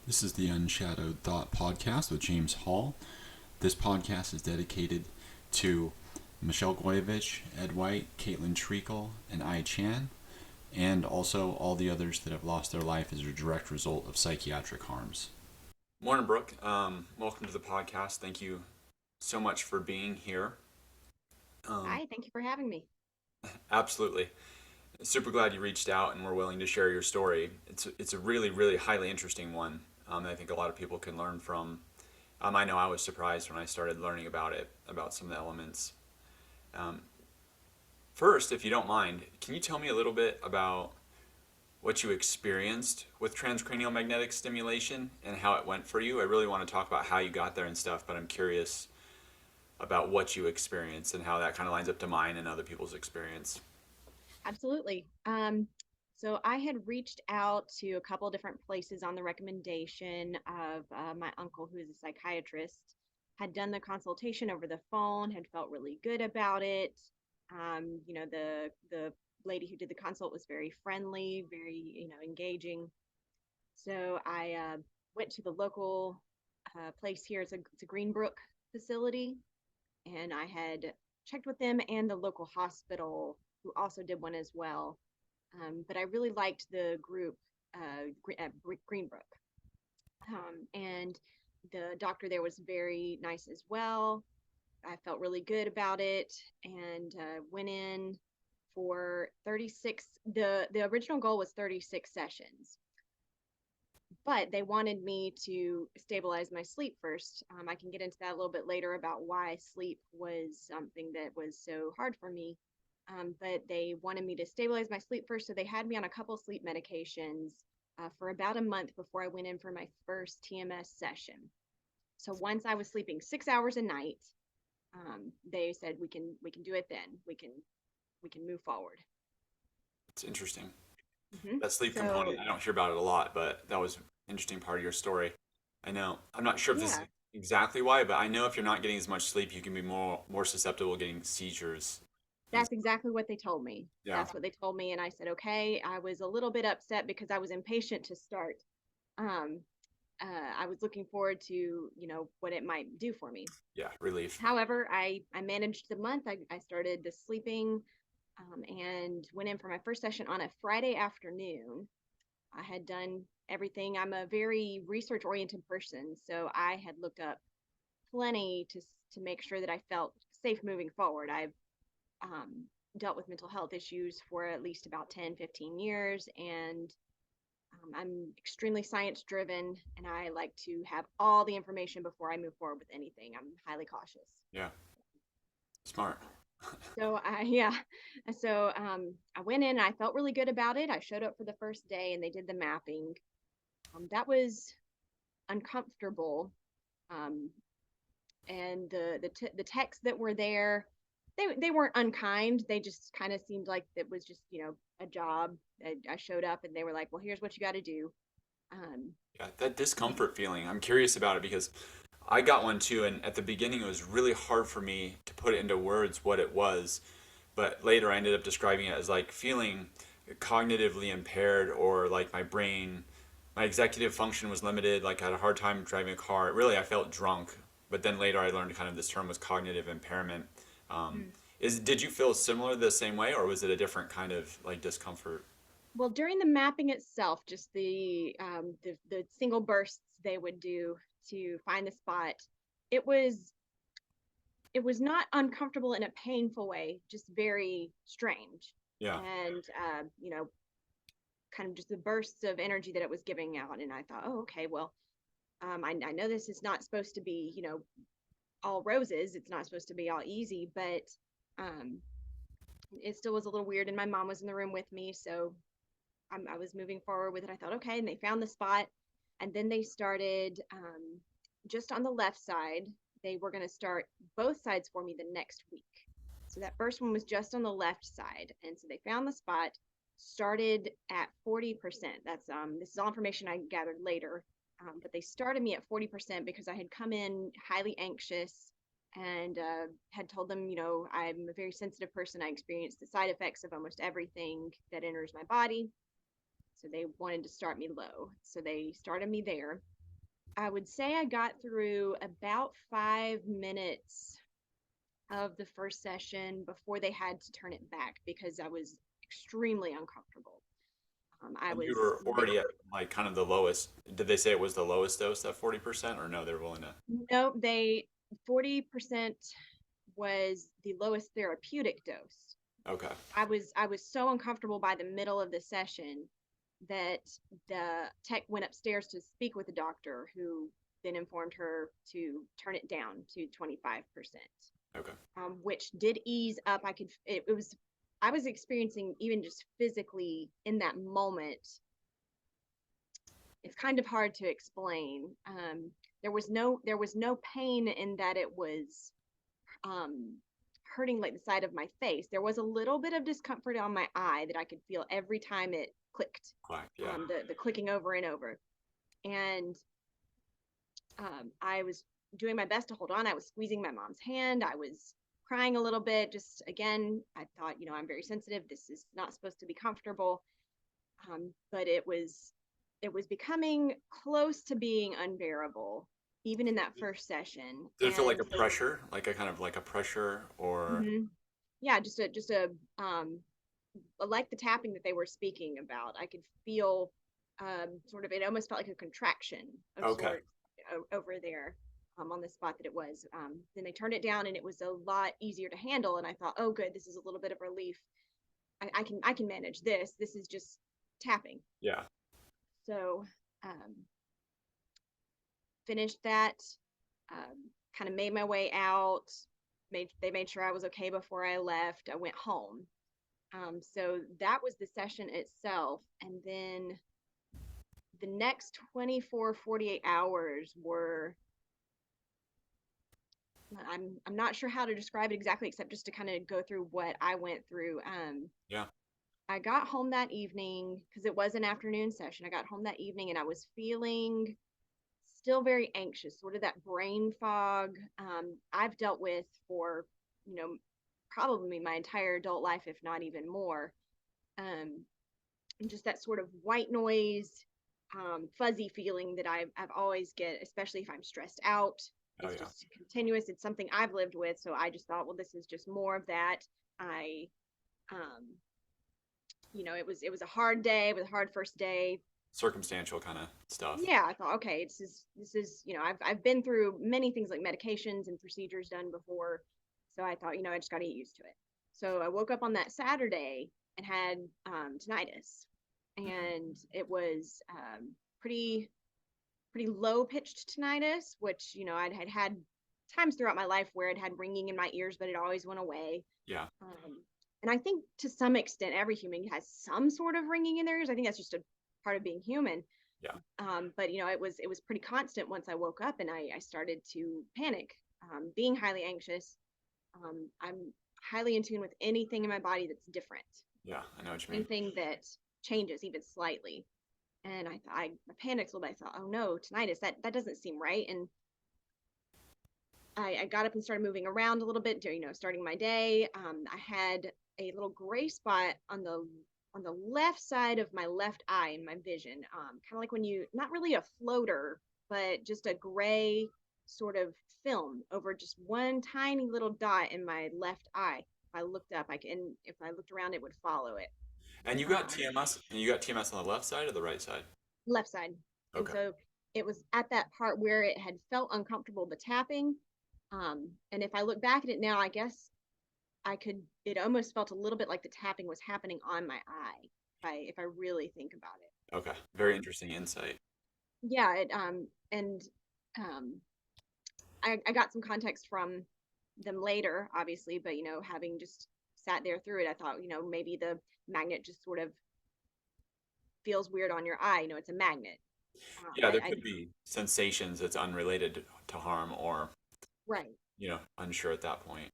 This is the Unshadowed Thought Podcast with James Hall. This podcast is dedicated to Michelle Goyevich, Ed White, Caitlin Treacle, and I Chan, and also all the others that have lost their life as a direct result of psychiatric harms. Morning, Brooke. Welcome to the podcast. Thank you so much for being here. Hi, thank you for having me. Absolutely. Super glad you reached out and were willing to share your story. It's a really highly interesting one. I think a lot of people can learn from. I know I was surprised when I started learning about it, about some of the elements. Um, First, if you don't mind, can you tell me a little bit about what you experienced with transcranial magnetic stimulation and how it went for you? I really want to talk about how you got there and stuff, but I'm curious about what you experienced and how that kind of lines up to mine and other people's experience. Absolutely. So I had reached out to a couple of different places on the recommendation of my uncle, who is a psychiatrist, had done the consultation over the phone, had felt really good about it. The lady who did the consult was very friendly, very engaging. So I went to the local place here. It's a Greenbrook facility, and I had checked with them and the local hospital who also did one as well. But I really liked the group at Greenbrook, and the doctor there was very nice as well. I felt really good about it, and went in for 36. The original goal was 36 sessions, but they wanted me to stabilize my sleep first. I can get into that a little bit later about why sleep was something that was so hard for me. But they wanted me to stabilize my sleep first, so they had me on a couple sleep medications for about a month before I went in for my first TMS session. So once I was sleeping 6 hours a night, they said we can do it then. We can move forward. It's interesting. Hmm. That sleep So component, I don't hear about it a lot, but that was an interesting part of your story. I know. I'm not sure if this is yeah, exactly why, but I know if you're not getting as much sleep, you can be more susceptible to getting seizures. And that's exactly what they told me. yeah, That's what they told me. And I said, okay. I was a little bit upset because I was impatient to start. Um, I was looking forward to, what it might do for me. yeah, relief. However, I managed the month. I started the sleeping and went in for my first session on a Friday afternoon. I had done everything. I'm a very research oriented person. So I had looked up plenty to make sure that I felt safe moving forward. I've um, dealt with mental health issues for at least about 10, 15 years. And I'm extremely science driven, and I like to have all the information before I move forward with anything. I'm highly cautious. Yeah, smart. Yeah. I went in and I felt really good about it. I showed up for the first day and they did the mapping. That was uncomfortable. Um, and the techs that were there, they weren't unkind. They just kind of seemed like it was just a job. I showed up and they were like, "Well, here's what you got to do." Um, Yeah, that discomfort feeling. I'm curious about it because I got one too, and at the beginning it was really hard for me to put it into words what it was, but later I ended up describing it as like feeling cognitively impaired or like my executive function was limited, like I had a hard time driving a car. Really, I felt drunk, but then later I learned kind of this term was cognitive impairment. Um, mm. did you feel similar the same way, or was it a different kind of like discomfort? Well, during the mapping itself, just the single bursts they would do to find the spot, it was it was not uncomfortable in a painful way, just very strange, Yeah, and kind of just the bursts of energy that it was giving out. And I thought, oh, okay, well, I know this is not supposed to be, all roses. It's not supposed to be all easy, but um, it still was a little weird. And my mom was in the room with me, so I was moving forward with it. I thought, okay, and they found the spot, and then they started just on the left side. They were going to start both sides for me the next week. So that first one was just on the left side, and so they found the spot. Started at 40%. That's this is all information I gathered later, but they started me at 40% because I had come in highly anxious and had told them, I'm a very sensitive person. I experience the side effects of almost everything that enters my body, so they wanted to start me low. So they started me there. I would say I got through about 5 minutes of the first session before they had to turn it back because I was extremely uncomfortable. I And you was, were already at like kind of the lowest. Did they say it was the lowest dose, that 40%, or no, they're willing to? no, they 40% was the lowest therapeutic dose. Okay. I was so uncomfortable by the middle of the session that the tech went upstairs to speak with the doctor, who then informed her to turn it down to 25%, Okay. which did ease up. It was, I was experiencing, even just physically in that moment, it's kind of hard to explain. There was no pain in that it was um, hurting like the side of my face. There was a little bit of discomfort on my eye that I could feel every time it clicked, Quack. Yeah. the clicking over and over. And I was doing my best to hold on. I was squeezing my mom's hand. I was crying a little bit. Just again, I thought, I'm very sensitive. This is not supposed to be comfortable. But it was becoming close to being unbearable, even in that first session. Did it feel like And a so, pressure, like a kind of like a pressure, or? mhm, yeah, just a like the tapping that they were speaking about. I could feel sort of, it almost felt like a contraction of Okay. sorts over there, on the spot that it was. Then they turned it down and it was a lot easier to handle. And I thought, oh, good, this is a little bit of relief. I can manage this. This is just tapping. Yeah. So finished that, kind of made my way out. They made sure I was okay before I left. I went home. So that was the session itself. And then the next 24, 48 hours were, I'm not sure how to describe it exactly, except just to kind of go through what I went through. Yeah. I got home that evening because it was an afternoon session. I got home that evening and I was feeling still very anxious, sort of that brain fog I've dealt with for, you know, probably my entire adult life, if not even more. Um, and just that sort of white noise, fuzzy feeling that I've always get, especially if I'm stressed out. Oh It's yeah. just continuous. It's something I've lived with. So I just thought, well, this is just more of that. I, um, it was a hard day. It was a hard first day. Circumstantial kind of stuff. Yeah, I thought, okay, this is, I've been through many things like medications and procedures done before. So I thought, I just got to get used to it. So I woke up on that Saturday and had tinnitus, Hmm. and it was pretty low pitched tinnitus, which I'd had times throughout my life where it had ringing in my ears, but it always went away. Yeah. And I think to some extent, every human has some sort of ringing in their ears. I think that's just a part of being human. Yeah. But it was pretty constant once I woke up and I started to panic, being highly anxious. I'm highly in tune with anything in my body that's different, Yeah. I know what you mean. anything that changes even slightly. And I panicked a little bit. I thought, oh no, tinnitus, that doesn't seem right. And I got up and started moving around a little bit, starting my day. I had a little gray spot on the left side of my left eye in my vision, kind of like when you, not really a floater, but just a gray sort of film over just one tiny little dot in my left eye. If I looked up, and if I looked around, it would follow it. And you got Um, TMS, and you got TMS on the left side or the right side? Left side. And Okay. so it was at that part where it had felt uncomfortable, the tapping. And if I look back at it now, I guess it almost felt a little bit like the tapping was happening on my eye, if I really think about it. Okay. Very Um, interesting insight. yeah, and um, I got some context from them later, obviously, but having just sat there through it, I thought, maybe the magnet just sort of feels weird on your eye. It's a magnet. Yeah, there I could be sensations that's unrelated to harm, or, Right. unsure at that point.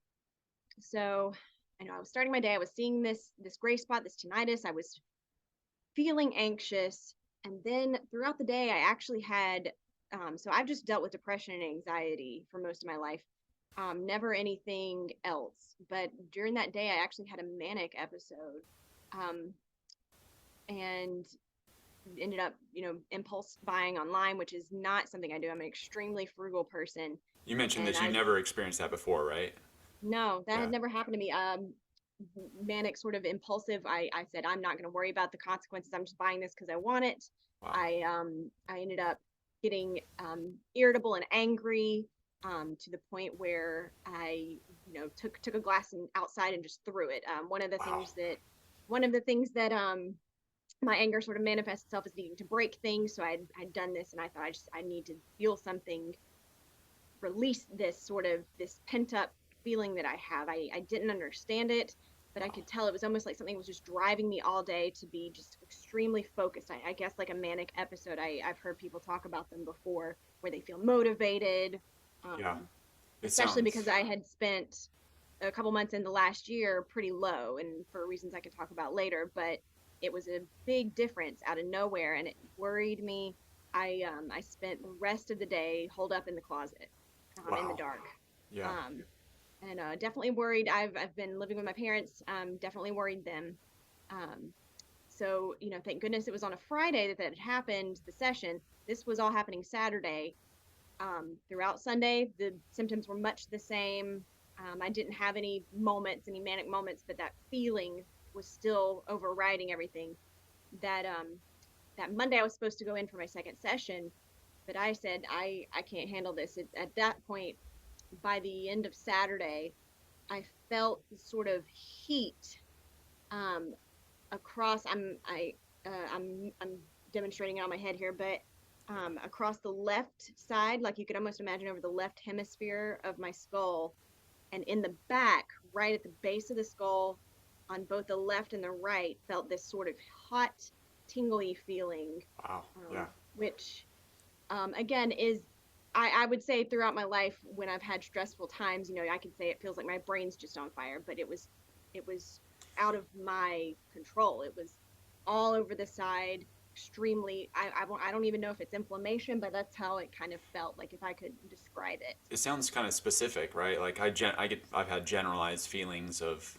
So, I was starting my day. I was seeing this gray spot, this tinnitus. I was feeling anxious, and then throughout the day, I actually had. So I've just dealt with depression and anxiety for most of my life. Never anything else. But during that day, I actually had a manic episode, um, and ended up, impulse buying online, which is not something I do. I'm an extremely frugal person. You mentioned And this. You I, never experienced that before, right? no, that Yeah. had never happened to me. Manic, sort of impulsive. I said, I'm not going to worry about the consequences. I'm just buying this because I want it. Wow. I ended up getting irritable and angry, to the point where I, took a glass and outside and just threw it. Wow. One of the things that my anger sort of manifests itself as needing to break things. So I'd done this, and I thought I need to feel something, release this pent up feeling that I have. I didn't understand it, but I Wow. could tell it was almost like something was just driving me all day to be just extremely focused. I guess like a manic episode. I've heard people talk about them before, where they feel motivated, Yeah. um, It especially sounds. because I had spent a couple months in the last year pretty low, and for reasons I could talk about later. But it was a big difference out of nowhere, and it worried me. I spent the rest of the day holed up in the closet, in the Wow. dark, Yeah. um, and definitely worried. I've been living with my parents. Definitely worried them. Um, so, thank goodness it was on a Friday that had happened. The session. This was all happening Saturday. Throughout Sunday, the symptoms were much the same. I didn't have any manic moments, but that feeling was still overriding everything. That that Monday I was supposed to go in for my second session, but I said I can't handle this. At that point, by the end of Saturday, I felt sort of heat, um, across. I'm demonstrating it on my head here, but across the left side, like you could almost imagine over the left hemisphere of my skull, and in the back, right at the base of the skull, on both the left and the right, felt this sort of hot, tingly feeling, Wow. Yeah. which, again, is, I would say throughout my life when I've had stressful times, I can say it feels like my brain's just on fire, but it was out of my control. It was all over the side, extremely. I don't even know if it's inflammation, but that's how it kind of felt like, if I could describe it. It sounds kind of specific, right? Like I've had generalized feelings of,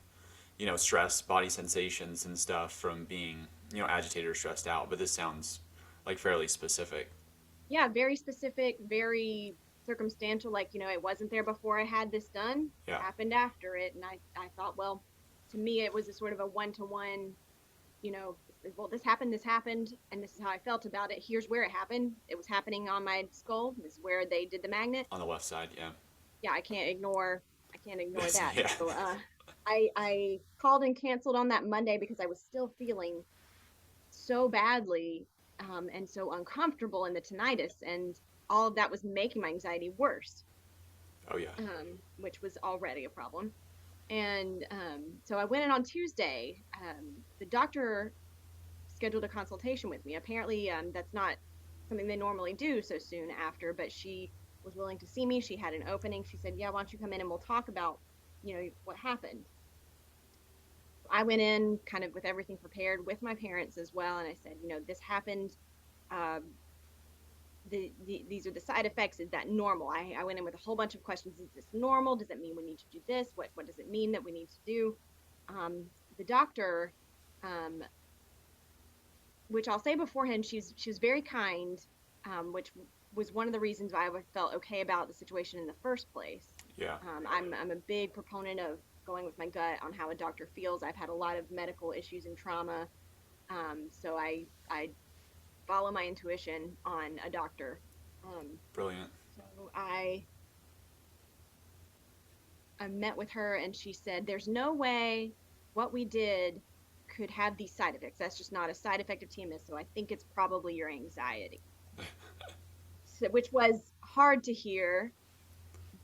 stress, body sensations and stuff from being, agitated or stressed out. But this sounds like fairly specific. Yeah, very specific, very circumstantial. Like, it wasn't there before I had this done. It Yeah. happened after it. And I thought, well, to me, it was a sort of a one-to-one, you know, well, this happened, and this is how I felt about it. Here's where it happened. It was happening on my skull. This is where they did the magnet. On the left side. Yeah. Yeah, I can't ignore that. Yeah. So I called and canceled on that Monday because I was still feeling so badly, and so uncomfortable in the tinnitus, and all of that was making my anxiety worse, Oh yeah. which was already a problem. And so I went in on Tuesday. The doctor scheduled a consultation with me. Apparently, that's not something they normally do so soon after, but she was willing to see me. She had an opening. She said, "Yeah, why don't you come in and we'll talk about, what happened." I went in kind of with everything prepared with my parents as well, and I said, this happened. Um, these are the side effects. Is that normal? I went in with a whole bunch of questions. Is this normal? Does it mean we need to do this? What does it mean that we need to do? Um, the doctor, um, which I'll say beforehand, she was very kind, which was one of the reasons why I felt okay about the situation in the first place. Yeah. I'm a big proponent of going with my gut on how a doctor feels. I've had a lot of medical issues and trauma, so I follow my intuition on a doctor. Um, Brilliant. so I met with her, and she said, "There's no way what we did could have these side effects. That's just not a side effect of TMS. So I think it's probably your anxiety," so, which was hard to hear.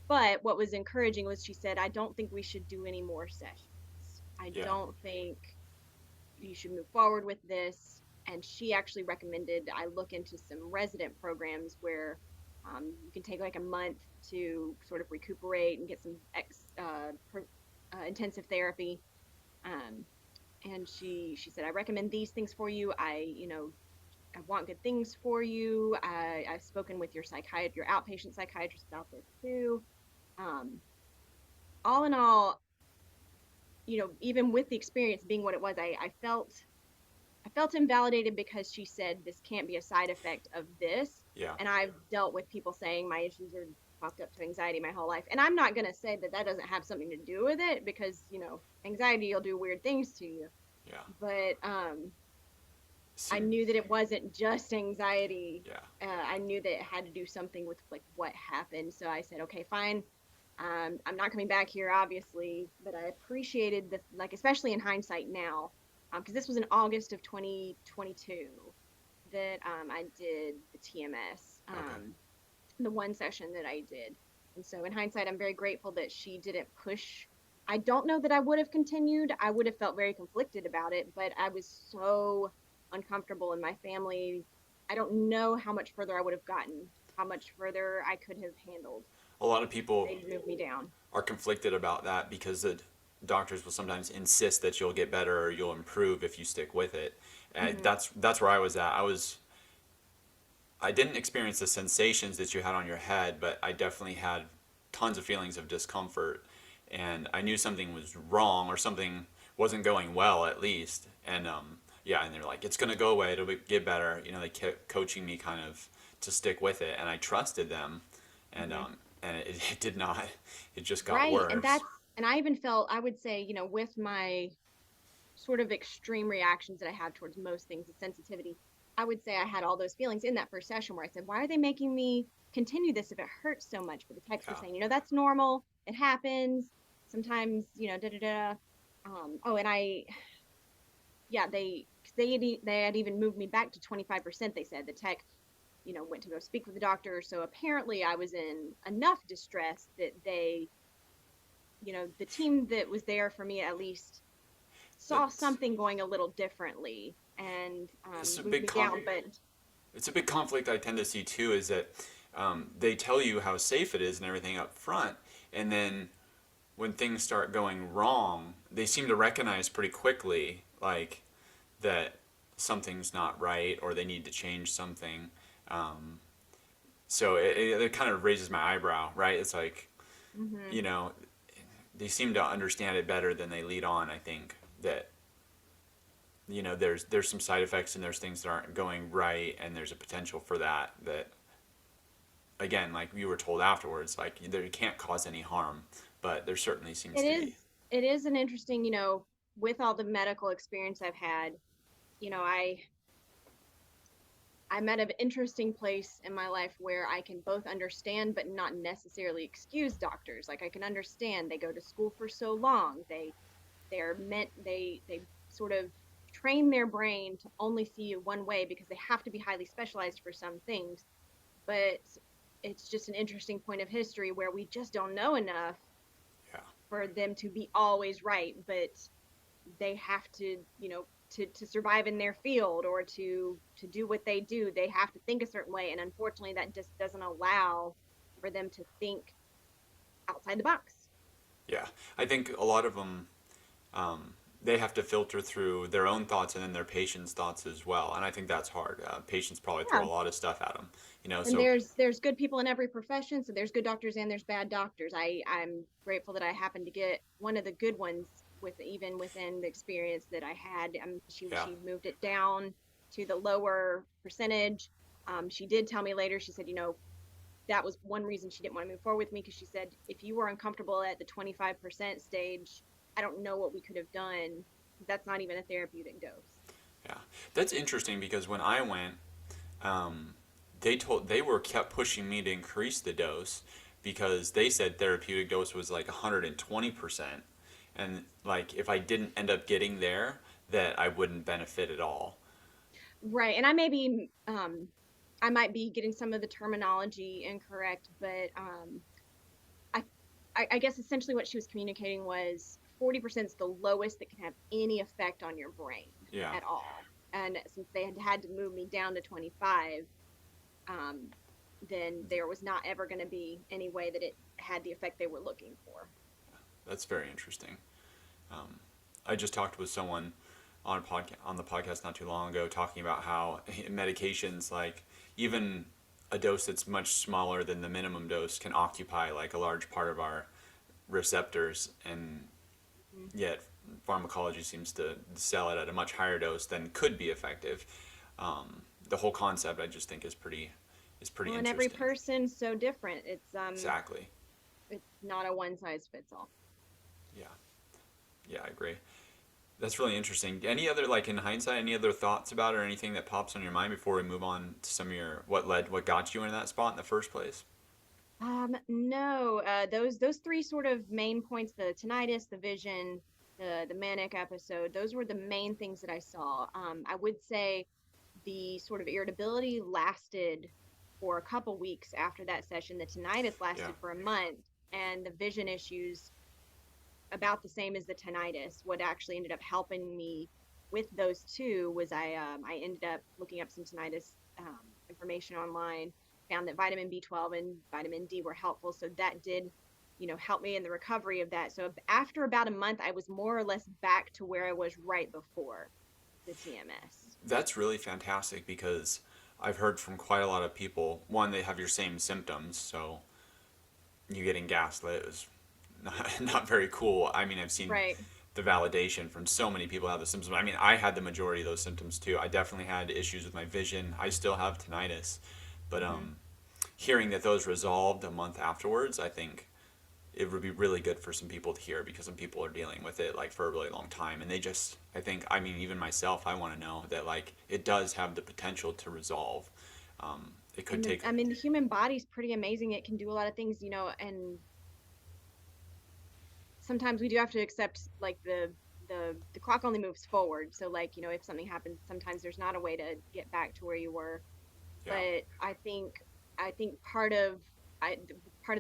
But what was encouraging was she said, "I don't think we should do any more sessions. I Yeah. don't think you should move forward with this." And she actually recommended I look into some resident programs where, you can take like a month to sort of recuperate and get some intensive therapy. Um, and she said, "I recommend these things for you. I want good things for you. I've spoken with your outpatient psychiatrist about this too." Um, all in all, even with the experience being what it was, I felt I felt invalidated because she said this can't be a side effect of this. Yeah. And I've dealt with people saying my issues are chalked up to anxiety my whole life. And I'm not going to say that that doesn't have something to do with it because, anxiety will do weird things to you. Yeah. But I Seem, knew that it wasn't just anxiety. yeah. I knew that it had to do something with like what happened. So I said, okay, fine. I'm not coming back here, obviously, but I appreciated the like, especially in hindsight now, because this was in August of 2022 that I did the TMS, Okay. the one session that I did, and so in hindsight, I'm very grateful that she didn't push. I don't know that I would have continued. I would have felt very conflicted about it, but I was so uncomfortable in my family. I don't know how much further I would have gotten, how much further I could have handled. A lot of people They'd move me down. are conflicted about that because the doctors will sometimes insist that you'll get better or you'll improve if you stick with it. And Hmm. that's where I was at. I didn't experience the sensations that you had on your head, but I definitely had tons of feelings of discomfort, and I knew something was wrong or something wasn't going well at least. And yeah, and they're like, it's gonna go away, get better. They kept coaching me kind of to stick with it, and I trusted them, and Hmm. it did not. It just got Right. worse. And I even felt, I would say, with my sort of extreme reactions that I have towards most things, the sensitivity, I would say I had all those feelings in that first session where I said, why are they making me continue this if it hurts so much? But the techs were Yeah. saying, that's normal. It happens. Sometimes, da da da. Oh, and yeah, they had even moved me back to 25%. They said the tech, went to go speak with the doctor. So apparently I was in enough distress that the team that was there for me at least saw That's something going a little differently and it's a moved big me down. But it's a big conflict I tend to see too is that they tell you how safe it is and everything up front, and then when things start going wrong, they seem to recognize pretty quickly, like that something's not right or they need to change something. Um, so it kind of raises my eyebrow, right? It's like, hmm you know, they seem to understand it better than they lead on. I think that there's some side effects and there's things that aren't going right, and there's a potential for that again, like you were told afterwards, like you can't cause any harm, but there certainly seems it to is be. it is an interesting, with all the medical experience I've had, you know, I I'm at an interesting place in my life where I can both understand but not necessarily excuse doctors. Like I can understand they go to school for so long. They sort of train their brain to only see you one way because they have to be highly specialized for some things. But it's just an interesting point of history where we just don't know enough Yeah. for them to be always right, but they have to, to survive in their field or to do what they do, they have to think a certain way, and unfortunately that just doesn't allow for them to think outside the box. Yeah, I think a lot of them, they have to filter through their own thoughts and then their patients' thoughts as well, and I think that's hard. Patients probably throw Yeah. a lot of stuff at them, And so there's good people in every profession, so there's good doctors and there's bad doctors. I'm grateful that I happened to get one of the good ones with even within the experience that I had. yeah, She moved it down to the lower percentage. She did tell me later, she said, that was one reason she didn't want to move forward with me, because she said if you were uncomfortable at the 25% stage, I don't know what we could have done. That's not even a therapeutic dose. yeah. That's interesting because when I went, um, they were kept pushing me to increase the dose because they said therapeutic dose was like 120%, and like if I didn't end up getting there, that I wouldn't benefit at all. Right. And I might be getting some of the terminology incorrect, but I, I guess essentially what she was communicating was 40% is the lowest that can have any effect on your brain Yeah. at all. And since they had to move me down to 25, um, then there was not ever going to be any way that it had the effect they were looking for. That's very interesting. Um, I just talked with someone on the podcast not too long ago talking about how medications, like even a dose that's much smaller than the minimum dose, can occupy like a large part of our receptors, and Mhm. yet pharmacology seems to sell it at a much higher dose than could be effective. The whole concept, I just think, is pretty Well, and every interesting. person's so different. Exactly. It's not a one size fits all. Yeah. Yeah, I agree. That's really interesting. Any other, like in hindsight, any other thoughts about it or anything that pops on your mind before we move on to some of your what got you in that spot in the first place? No, those three sort of main points, the tinnitus, the vision, the manic episode, those were the main things that I saw. I would say the sort of irritability lasted for a couple weeks after that session. The tinnitus Yeah. lasted for a month, and the vision issues about the same as the tinnitus. What actually ended up helping me with those two was I ended up looking up some tinnitus information online, found that vitamin B12 and vitamin D were helpful, so that did help me in the recovery of that. So after about a month, I was more or less back to where I was right before the TMS. That's really fantastic because I've heard from quite a lot of people. One, they have your same symptoms, so you getting gaslit is not very cool. I mean, I've seen Right. the validation from so many people have the symptoms. I mean, I had the majority of those symptoms too. I definitely had issues with my vision. I still have tinnitus, but Hmm. hearing that those resolved a month afterwards, I think it would be really good for some people to hear because some people are dealing with it like for a really long time and they just I think I mean even myself I want to know that like it does have the potential to resolve. It could And take I mean, the human body's pretty amazing. It can do a lot of things, and sometimes we do have to accept like the clock only moves forward. So like, if something happens, sometimes there's not a way to get back to where you were. yeah But I think I part of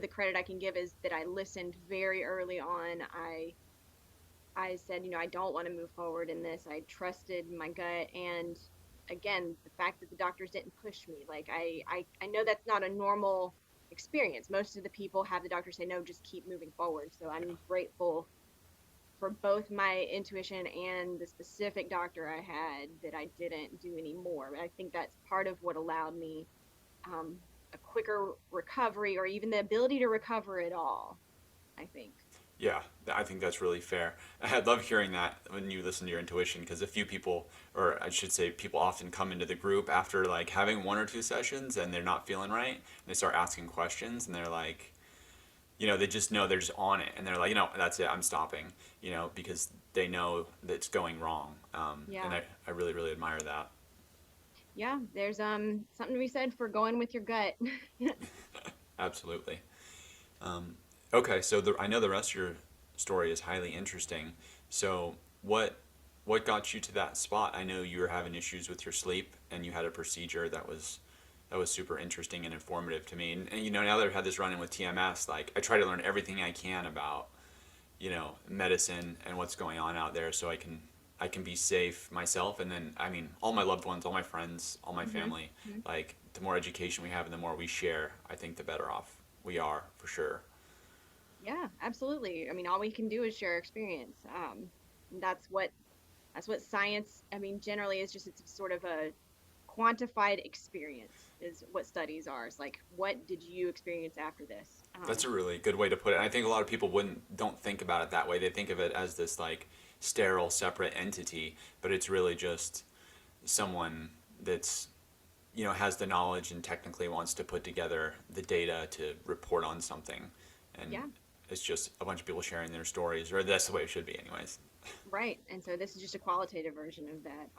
the credit I can give is that I listened very early on. I said, I don't want to move forward in this. I trusted my gut, and again, the fact that the doctors didn't push me. Like I know that's not a normal experience. Most of the people have the doctor say no, just keep moving forward. So yeah I'm grateful for both my intuition and the specific doctor I had that I didn't do any more. But I think that's part of what allowed me um, a quicker recovery or even the ability to recover at all, I think. yeah I think that's really fair. I love hearing that when you listen to your intuition because a few people or I should say people often come into the group after like having one or two sessions and they're not feeling right and they start asking questions and they're like they just know they're just on it and they're like, that's it, I'm stopping, because they know that it's going wrong. And Yeah. I really, really admire that. Yeah, there's something to be said for going with your gut. Absolutely. Um, okay, so I know the rest of your story is highly interesting. So what got you to that spot? I know you were having issues with your sleep and you had a procedure that was super interesting and informative to me. And now that I've had this run in with TMS, like I try to learn everything I can about medicine and what's going on out there so I can be safe myself and then I mean all my loved ones, all my friends, all my Hmm. family, like the more education we have and the more we share, I think the better off we are for sure. Yeah, absolutely. I mean, all we can do is share experience. That's what that's what science. I mean, generally is just it's sort of a quantified experience is what studies are. It's like, what did you experience after this? That's a really good way to put it. I think a lot of people don't think about it that way. They think of it as this like sterile separate entity, but it's really just someone that's has the knowledge and technically wants to put together the data to report on something, and Yeah, it's just a bunch of people sharing their stories, or that's the way it should be, anyways. right. And so this is just a qualitative version of that.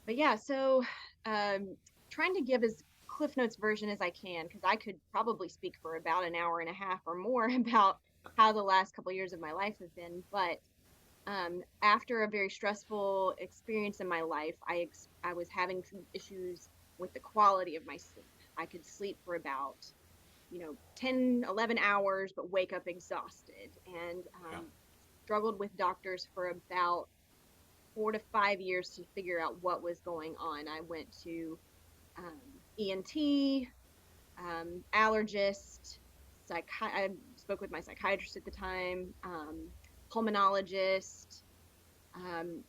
But yeah, so um, trying to give as Cliff Notes version as I can, because I could probably speak for about an hour and a half or more about how the last couple of years of my life have been. But after a very stressful experience in my life, I was having some issues with the quality of my sleep. I could sleep for about 10, 11 hours, but wake up exhausted, and Yeah. struggled with doctors for about 4 to 5 years to figure out what was going on. I went to um, ENT, allergist, I spoke with my psychiatrist at the time, pulmonologist. Um,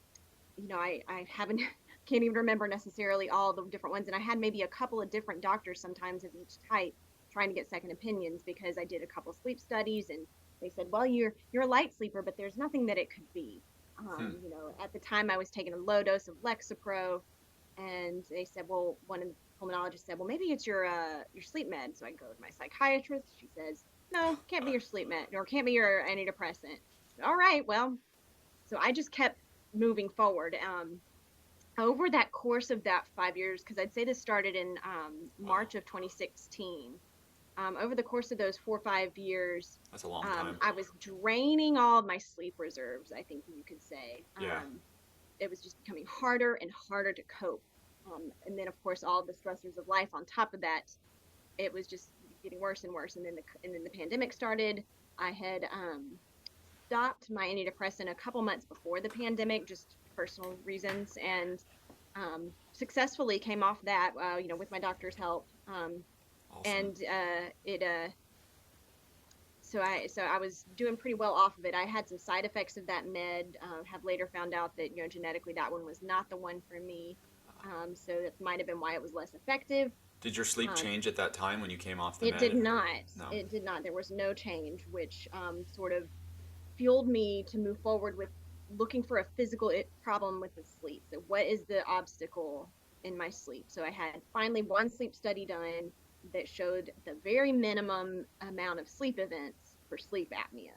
I haven't can't even remember necessarily all the different ones, and I had maybe a couple of different doctors sometimes of each type trying to get second opinions because I did a couple sleep studies and They said, well, you're a light sleeper, but there's nothing that it could be. Hmm. At the time I was taking a low dose of Lexapro, and they said, well, one of the pulmonologists said, well, maybe it's your sleep med. So I go to my psychiatrist. She says, no, can't be your sleep med or can't be your antidepressant. All right, well, so I just kept moving forward. Over that course of that 5 years, because I'd say this started in Wow, March of 2016. Over the course of those 4 or 5 years, that's a long time. I was draining all of my sleep reserves, I think you could say. Yeah. It was just becoming harder and harder to cope. And then, of course, all the stressors of life on top of that, it was just getting worse and worse. And then the pandemic started. I had stopped my antidepressant a couple months before the pandemic, just personal reasons, and successfully came off that, with my doctor's help. Awesome. And it so I was doing pretty well off of it. I had some side effects of that med. Have later found out that genetically that one was not the one for me. So that might have been why it was less effective. Did your sleep Um, change at that time when you came off the it med? did not. No. It did not. There was no change, which sort of fueled me to move forward with looking for a physical problem with the sleep. So what is the obstacle in my sleep? So I had finally one sleep study done that showed the very minimum amount of sleep events for sleep apnea.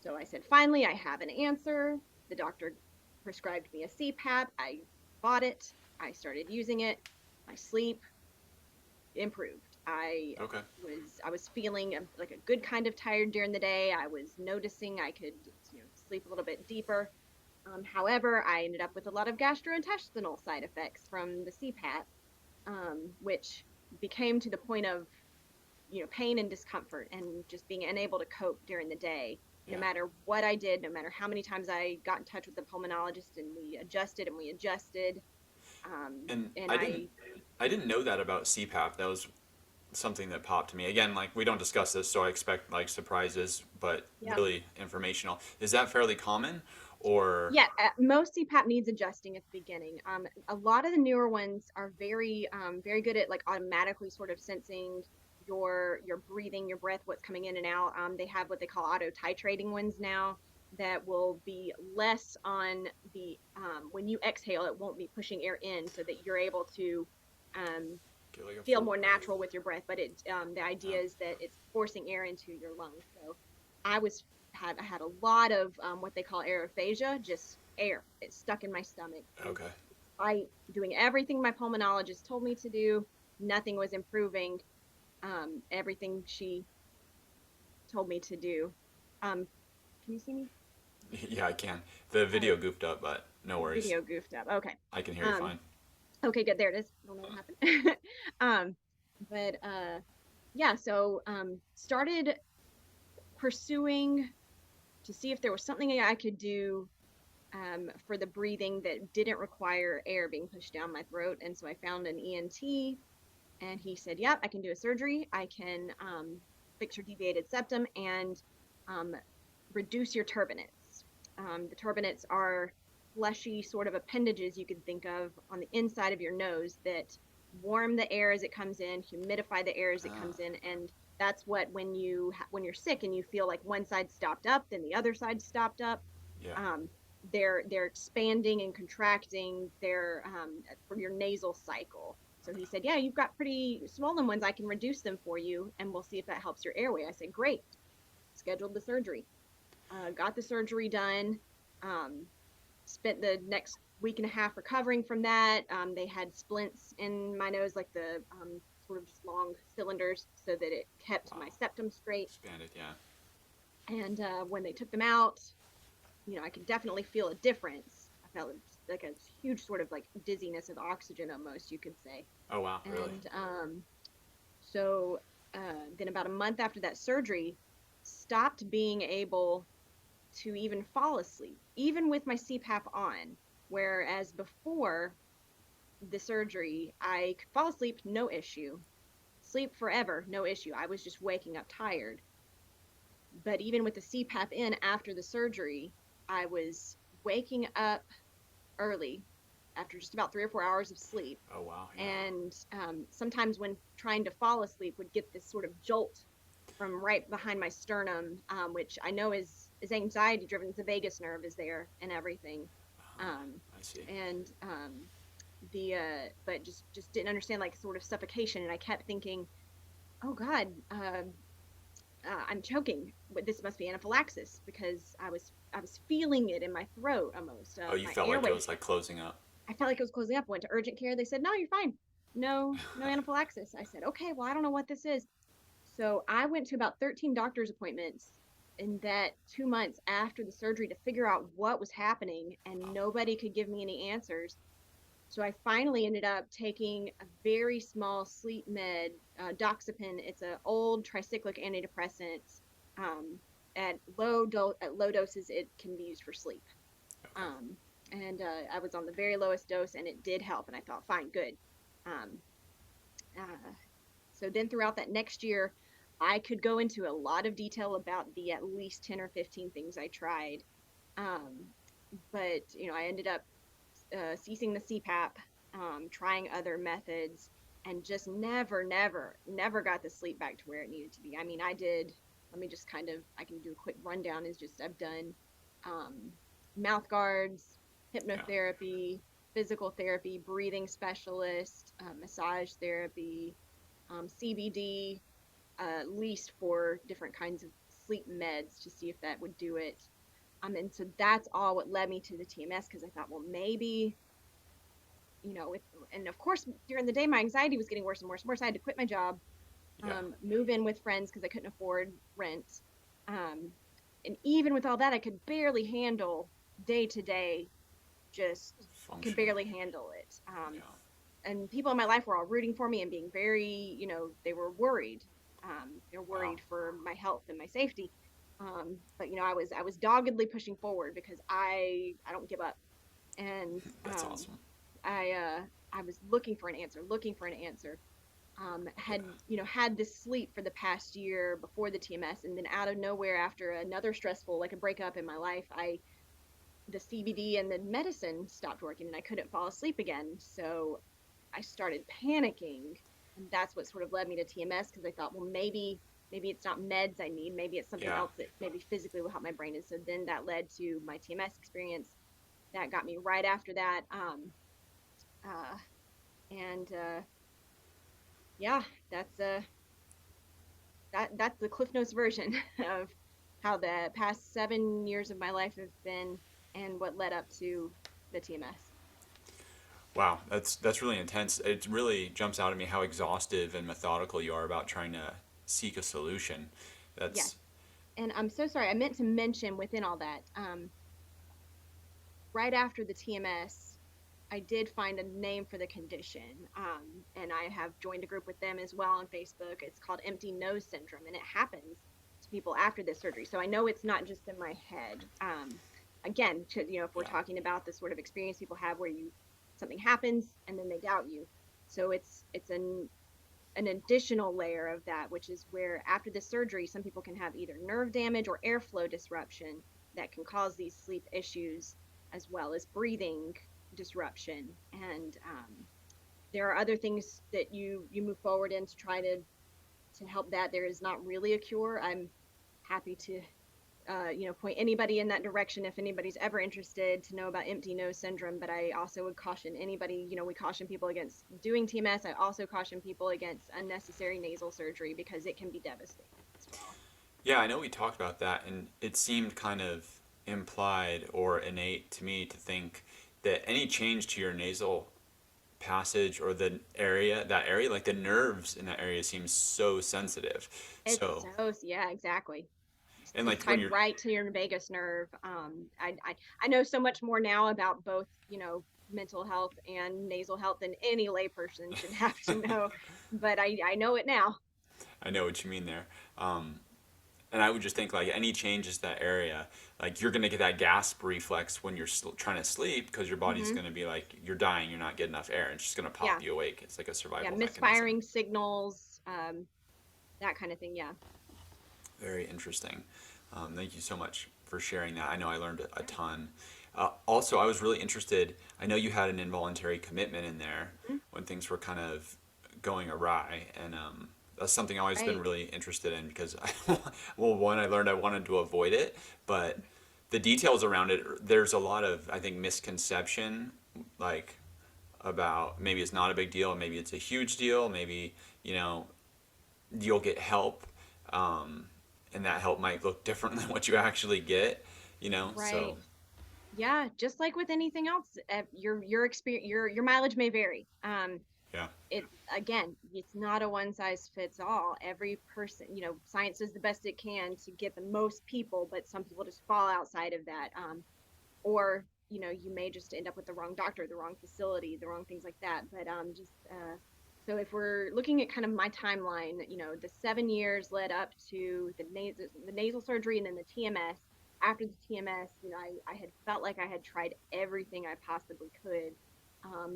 So I said, finally, I have an answer. The doctor prescribed me a CPAP. I bought it. I started using it. My sleep improved. Okay. I was feeling like a good kind of tired during the day. I was noticing I could sleep a little bit deeper. However, I ended up with a lot of gastrointestinal side effects from the CPAP, which became to the point of pain and discomfort and just being unable to cope during the day. No Yeah. matter what I did, no matter how many times I got in touch with the pulmonologist and we adjusted, And and I I didn't know that about CPAP. That was something that popped to me. Again, like we don't discuss this, so I expect like surprises, but yeah. really informational. Is that fairly common, or Yeah, most CPAP needs adjusting at the beginning. A lot of the newer ones are very good at like automatically sort of sensing your breathing, your breath, what's coming in and out. They have what they call auto titrating ones now that will be less on the when you exhale, it won't be pushing air in, so that you're able to um, get like a feel full more breath? natural with your breath. But the Oh, idea is that it's forcing air into your lungs. So I was I had a lot of what they call aerophagia, just air. It's stuck in my stomach, and okay. despite doing everything my pulmonologist told me to do, nothing was improving. Everything she told me to do. Can you see me? Yeah, I can. The Oh, video goofed up, but no the worries. video goofed up. Okay. I can hear you Um, fine. okay, good. There it is. I don't know what happened. um, but yeah, so started pursuing to see if there was something I could do for the breathing that didn't require air being pushed down my throat. And so I found an ENT, and he said, yep, I can do a surgery. I can fix your deviated septum and um, reduce your turbinates. The turbinates are fleshy sort of appendages you could think of on the inside of your nose that warm the air as it comes in, humidify the air as it Ah, comes in, and that's what when you're sick and you feel like one side stopped up, then the other side stopped up. yeah. Um, they're expanding and contracting their for your nasal cycle. So he said, yeah, you've got pretty swollen ones. I can reduce them for you, and we'll see if that helps your airway. I said, great. Scheduled the surgery. Got the surgery done. Um, Spent the next week and a half recovering from that. They had splints in my nose, like the sort of just long cylinders, so that it kept Wow. my septum straight. Expanded, yeah. And when they took them out, I could definitely feel a difference. I felt like a huge sort of like dizziness of oxygen, almost you could say. Oh wow, really? And so then about a month after that surgery, stopped being able to even fall asleep, even with my CPAP on. Whereas before the surgery, I could fall asleep, no issue. Sleep forever, no issue. I was just waking up tired. But even with the CPAP in after the surgery, I was waking up early after just about 3 or 4 hours of sleep. Oh wow, yeah. And sometimes when trying to fall asleep, would get this sort of jolt from right behind my sternum, which I know is anxiety driven. The vagus nerve is there and everything. Um, I see. and the but just didn't understand, like, sort of suffocation, and I kept thinking, oh God, I'm choking. This must be anaphylaxis, because I was feeling it in my throat almost. Oh, you My felt like it airway. was like closing up. I felt like it was closing up. Went to urgent care. They said, no, you're fine. No, no anaphylaxis. I said, okay, well, I don't know what this is. So I went to about 13 doctor's appointments in that 2 months after the surgery to figure out what was happening, and nobody could give me any answers. So I finally ended up taking a very small sleep med, doxepin. It's an old tricyclic antidepressant. Um, at low doses, it can be used for sleep. Okay. Um, and I was on the very lowest dose, and it did help. And I thought, fine, good. Um, uh, so then throughout that next year, I could go into a lot of detail about the at least 10 or 15 things I tried. Um, but I ended up ceasing the CPAP, trying other methods, and just never got the sleep back to where it needed to be. I mean, I did. Let me just I can do a quick rundown. Is just I've done um, mouth guards, Yeah. hypnotherapy, physical therapy, breathing specialist, massage therapy, CBD, at least 4 different kinds of sleep meds to see if that would do it. And so that's all what led me to the TMS, because I thought, well, maybe, with, and of course, during the day, my anxiety was getting worse and worse and worse. I had to quit my job, Yeah. move in with friends because I couldn't afford rent. Um, and even with all that, I could barely handle day to day, just could Functioning. barely handle it. Yeah. And people in my life were all rooting for me and being very, they were worried. They're Wow. worried for my health and my safety. But I was doggedly pushing forward because I don't give up. And That's awesome. I I was looking for an answer, looking for an answer. Yeah. Had this sleep for the past year before the TMS, and then out of nowhere, after another stressful, like a breakup in my life, the CBD and the medicine stopped working, and I couldn't fall asleep again. So I started panicking, and that's what sort of led me to TMS, because I thought, well, maybe it's not meds I need, maybe it's something Yeah. else that maybe physically will help my brain. And so then that led to my TMS experience. That got me right after that. Uh, and Yeah, that's that's the Cliff Notes version of how the past 7 years of my life have been, and what led up to the TMS. Wow. That's really intense. It really jumps out at me how exhaustive and methodical you are about trying to seek a solution. Yes. That's And I'm so sorry. I meant to mention within all that, right after the TMS, I did find a name for the condition. And I have joined a group with them as well on Facebook. It's called empty nose syndrome, and it happens to people after this surgery. So I know it's not just in my head. Again, if we're yeah. talking about the sort of experience people have where something happens and then they doubt you. So it's an additional layer of that, which is where after the surgery, some people can have either nerve damage or airflow disruption that can cause these sleep issues, as well as breathing disruption. And there are other things that you move forward in to try to help that. There is not really a cure. I'm happy to point anybody in that direction if anybody's ever interested to know about empty nose syndrome. But I also would caution anybody, we caution people against doing TMS. I also caution people against unnecessary nasal surgery, because it can be devastating as well. Yeah, I know we talked about that, and it seemed kind of implied or innate to me to think that any change to your nasal passage or that area, like the nerves in that area seem so sensitive. It's So, yeah, exactly. and It's like when tied you're, right to your vagus nerve. I know so much more now about both, mental health and nasal health than any layperson should have to know, but I know it now. I know what you mean there. And I would just think like any changes to that area, like you're gonna get that gasp reflex when you're trying to sleep because your body's Hmm. gonna be like you're dying, you're not getting enough air, and it's just gonna Yeah, pop you awake. It's like a yeah, survival mechanism. misfiring signals, that kind of thing. Yeah. Very interesting. Thank you so much for sharing that. I know I learned a ton. Also, I was really interested. I know you had an involuntary commitment in there Mhm. when things were kind of going awry, and That's something I've always been Right. really interested in because, well, one, I learned I wanted to avoid it, but the details around it, there's a lot of, I think, misconception, like about maybe it's not a big deal, maybe it's a huge deal, maybe, you know, you'll get help, um, and that help might look different than what you actually get, you know, so Right. Yeah, just like with anything else, your experience, your mileage may vary. yeah, It again, it's not a one size fits all. Every person, science does the best it can to get the most people, but some people just fall outside of that. Or you may just end up with the wrong doctor, the wrong facility, the wrong things like that. But just so if we're looking at kind of my timeline, the 7 years led up to the nasal surgery and then the TMS. After the TMS, I had felt like I had tried everything I possibly could,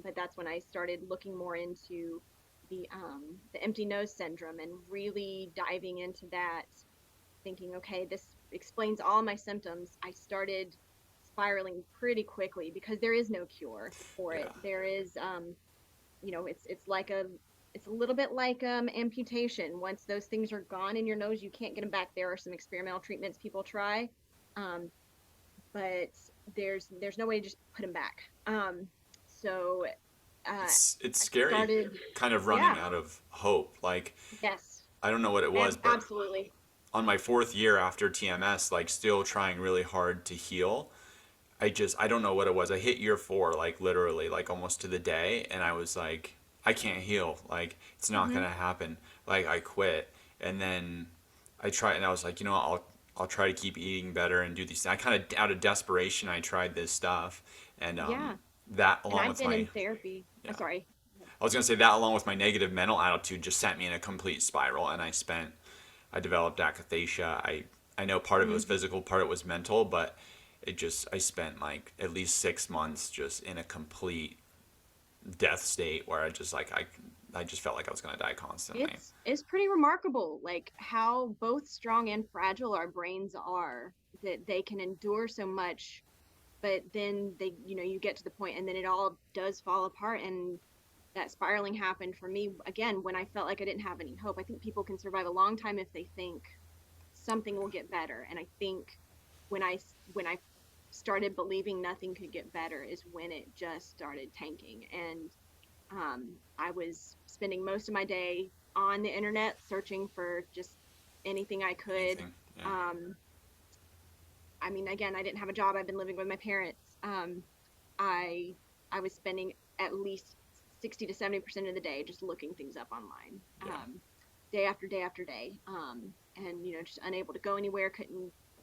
but that's when I started looking more into the empty nose syndrome and really diving into that, thinking, okay, this explains all my symptoms. I started spiraling pretty quickly because there is no cure for yeah. it. There is, it's a little bit like amputation. Once those things are gone in your nose, you can't get them back. There are some experimental treatments people try, um, but there's no way to just put them back. So It's I scary, started, kind of running yeah, out of hope. Like, yes, I don't know what it was, but absolutely. on my fourth year after TMS, like still trying really hard to heal, I don't know what it was. I hit year four, like literally, like almost to the day, and I was like, I can't heal. Like it's not Hmm. gonna happen. Like I quit, and then I tried, and I was like, I'll try to keep eating better and do these. I kind of out of desperation, I tried this stuff, and Yeah, that and along I've with been in my therapy. yeah, Sorry. I was gonna say that along with my negative mental attitude just sent me in a complete spiral, and I developed akathisia. I know part of it was Hmm. physical, part of it was mental, but I spent like at least 6 months just in a complete death state where I just felt like I was gonna die constantly. It's pretty remarkable, like how both strong and fragile our brains are, that they can endure so much, but then you get to the point and then it all does fall apart. And that spiraling happened for me again when I felt like I didn't have any hope. I think people can survive a long time if they think something will get better. And I think when I started believing nothing could get better is when it just started tanking. And I was spending most of my day on the internet searching for just anything I could. Anything, yeah, Um, I mean, again, I didn't have a job. I've been living with my parents. I I was spending at least 60 to 70% of the day just looking things up online, yeah, day after day after day, and just unable to go anywhere.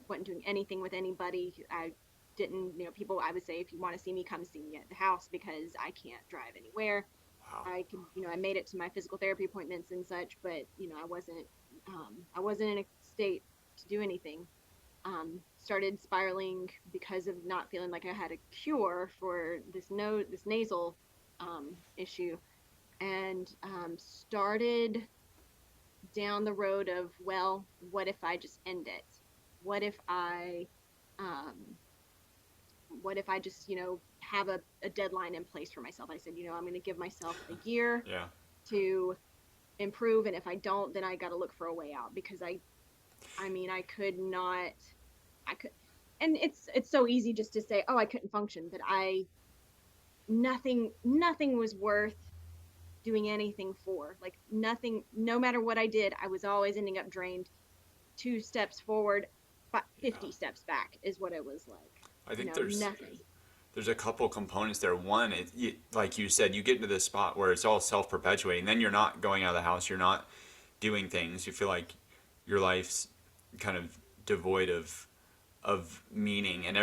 Wasn't doing anything with anybody. I didn't, people. I would say, if you want to see me, come see me at the house because I can't drive anywhere. wow, I made it to my physical therapy appointments and such, but I wasn't in a state to do anything. Started spiraling because of not feeling like I had a cure for this nasal issue, and started down the road of, well, what if I just end it? What if I um, what if I just have a deadline in place for myself? I said, I'm going to give myself a year yeah. to improve, and if I don't, then I got to look for a way out, because I mean, I could not. I could, and it's so easy just to say, oh, I couldn't function, but I nothing was worth doing anything for. Like, nothing, no matter what I did, I was always ending up drained. 2 steps forward, Yeah. 50 steps back is what it was like. I think Nothing. there's a couple components there. One, like you said, you get into this spot where it's all self perpetuating. Then you're not going out of the house. You're not doing things. You feel like your life's kind of devoid of meaning, and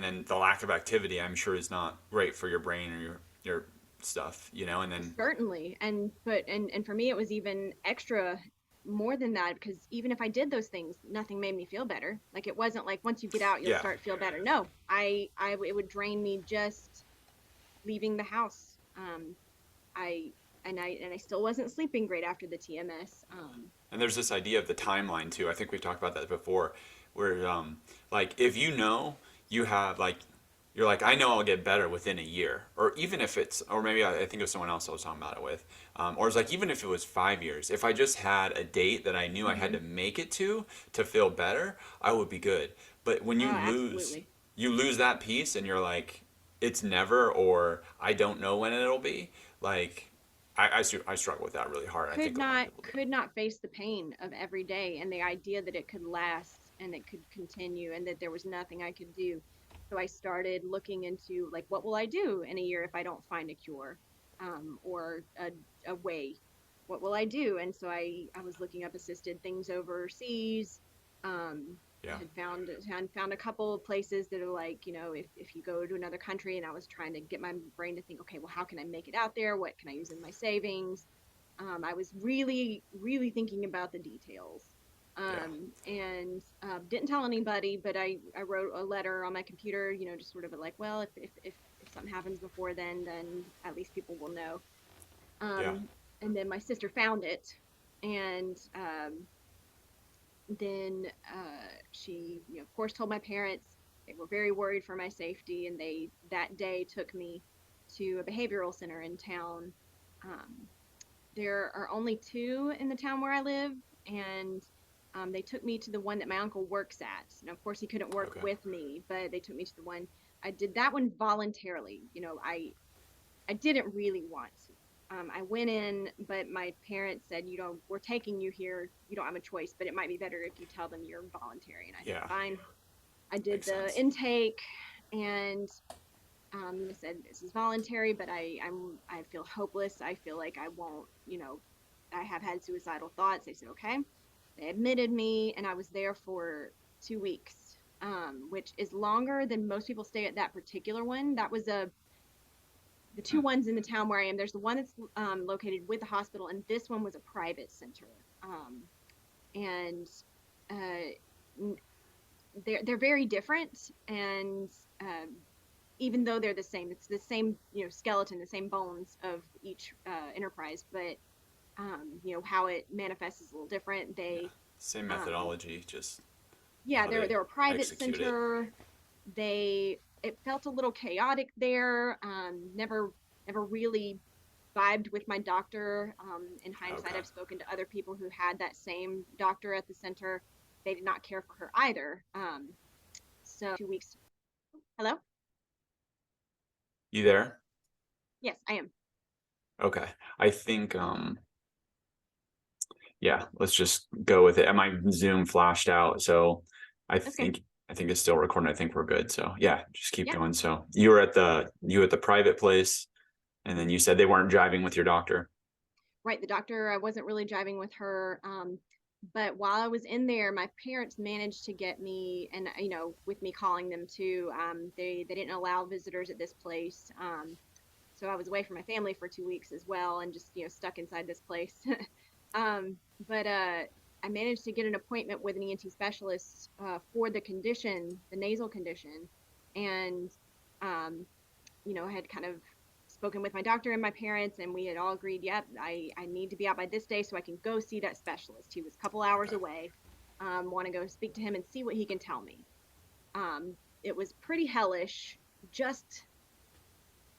then the lack of activity, I'm sure, is not great for your brain or your stuff. And then Certainly. And for me, it was even extra more than that, because even if I did those things, nothing made me feel better. Like, it wasn't like once you get out you'll yeah, start feel better. No, I it would drain me just leaving the house. I and I still wasn't sleeping great after the TMS. and there's this idea of the timeline too. I think we've talked about that before, where like if you have like you're like, I know I'll get better within a year, or even if it's, or maybe I think of someone else I was talking about it with, or it's like even if it was 5 years, if I just had a date that I knew I had Mm-hmm. to make it to feel better, I would be good. But when Oh, absolutely. you lose that piece, and you're like, it's never, or I don't know when it'll be. Like, I struggle with that really hard. I could think a lot of not people do. could not face the pain of every day and the idea that it could last and it could continue and that there was nothing I could do. So I started looking into like what will I do in a year if I don't find a cure, or a way. What will I do? And so I was looking up assisted things overseas. Um, Yeah, had found a couple of places that are like, if you go to another country, and I was trying to get my brain to think, okay, well, how can I make it out there? What can I use in my savings? I was really, really thinking about the details, yeah, and didn't tell anybody, but I wrote a letter on my computer, just sort of like, well, if something happens before then at least people will know. yeah. And then my sister found it, and then she, of course, told my parents. They were very worried for my safety, and they that day took me to a behavioral center in town. Um, there are only two in the town where I live, and they took me to the one that my uncle works at. And of course, he couldn't work Okay, with me, but they took me to the one. I did that one voluntarily. I didn't really want to. I went in, but my parents said, we're taking you here. You don't have a choice, but it might be better if you tell them you're voluntary. And I said, yeah, fine. I did makes the sense. intake, and said this is voluntary, but I feel hopeless. I feel like I won't. I have had suicidal thoughts. They said okay. They admitted me, and I was there for 2 weeks, which is longer than most people stay at that particular one. That was the Hmm. two ones in the town where I am. There's the one that's located with the hospital, and this one was a private center. And uh, they're very different, and even though they're the same, it's the same skeleton, the same bones of each enterprise, but how it manifests is a little different. Yeah, They same um, methodology, just Yeah, how they they're a private execute it. center. It felt a little chaotic there. Never really vibed with my doctor. In hindsight, Okay. I've spoken to other people who had that same doctor at the center. They did not care for her either. So 2 weeks. Hello? You there? Yes, I am. Okay. I think yeah, let's just go with it. And my Zoom flashed out, so I That's okay. think I think it's still recording. I think we're good. So yeah, just keep Yeah, going. So you at the private place, and then you said they weren't driving with your doctor. right. The doctor, I wasn't really jiving with her. But while I was in there, my parents managed to get me, and with me calling them too. They didn't allow visitors at this place. So I was away from my family for 2 weeks as well, and just stuck inside this place. um, but I managed to get an appointment with an ENT specialist for the condition, the nasal condition, and um, I had kind of spoken with my doctor and my parents, and we had all agreed, yep, I need to be out by this day so I can go see that specialist. He was a couple hours Okay. away. Want to go speak to him and see what he can tell me. It was pretty hellish, just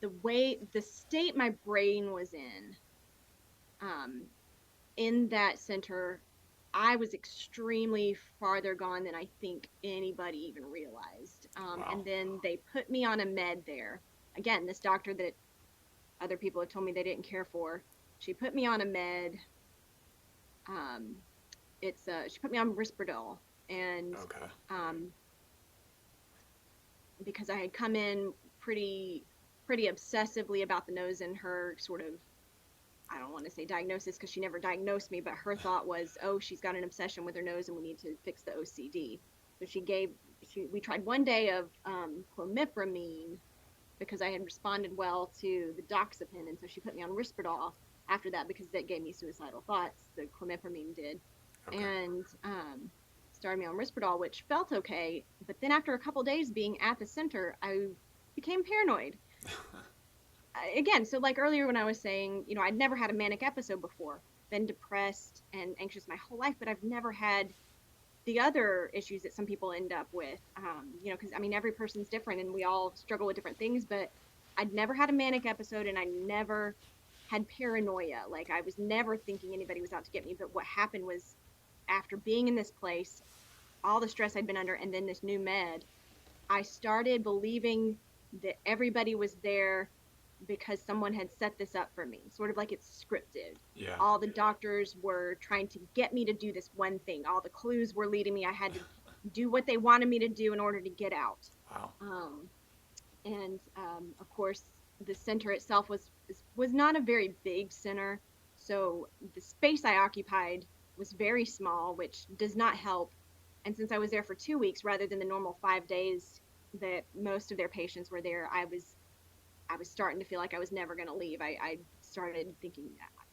the state my brain was um, in that center. I was extremely farther gone than I think anybody even realized. Wow. And then they put me on a med there. Again, this doctor that other people had told me they didn't care for, she put me on a med. Um, she put me on Risperdal, and Okay. um, because I had come in pretty obsessively about the nose, and her sort of, I don't want to say diagnosis because she never diagnosed me, but her thought was, oh, she's got an obsession with her nose and we need to fix the OCD. So we tried one day of clomipramine because I had responded well to the doxepin. And so she put me on Risperdal after that because that gave me suicidal thoughts. The clomipramine did. Okay. And started me on Risperdal, which felt okay. But then after a couple days being at the center, I became paranoid again. So like earlier when I was saying, I'd never had a manic episode before, been depressed and anxious my whole life, but I've never had the other issues that some people end up with. Because I mean, every person's different and we all struggle with different things, but I'd never had a manic episode and I never had paranoia. Like I was never thinking anybody was out to get me. But what happened was after being in this place, all the stress I'd been under, and then this new med, I started believing that everybody was there because someone had set this up for me, sort of like it's scripted. Yeah. All the doctors were trying to get me to do this one thing. All the clues were leading me. I had to do what they wanted me to do in order to get out. Wow. And of course, the center itself was not a very big center, so the space I occupied was very small, which does not help. And since I was there for 2 weeks rather than the normal 5 days that most of their patients were there, I was starting to feel like I was never going to leave. I started thinking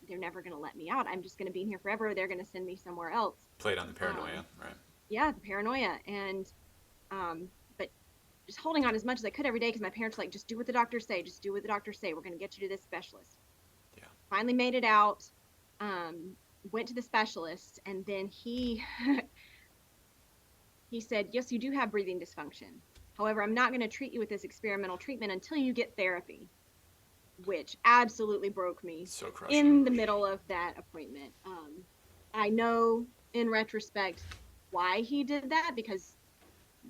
they're never going to let me out. I'm just going to be in here forever. They're going to send me somewhere else. Played on the paranoia, right? Yeah, the paranoia. And but just holding on as much as I could every day because my parents were like, just do what the doctors say. Just do what the doctors say. We're going to get you to this specialist. Yeah. Finally made it out. Went to the specialist, and then he said, yes, you do have breathing dysfunction. However, I'm not going to treat you with this experimental treatment until you get therapy, which absolutely broke me So crushing. in the middle of that appointment. I know in retrospect why he did that, because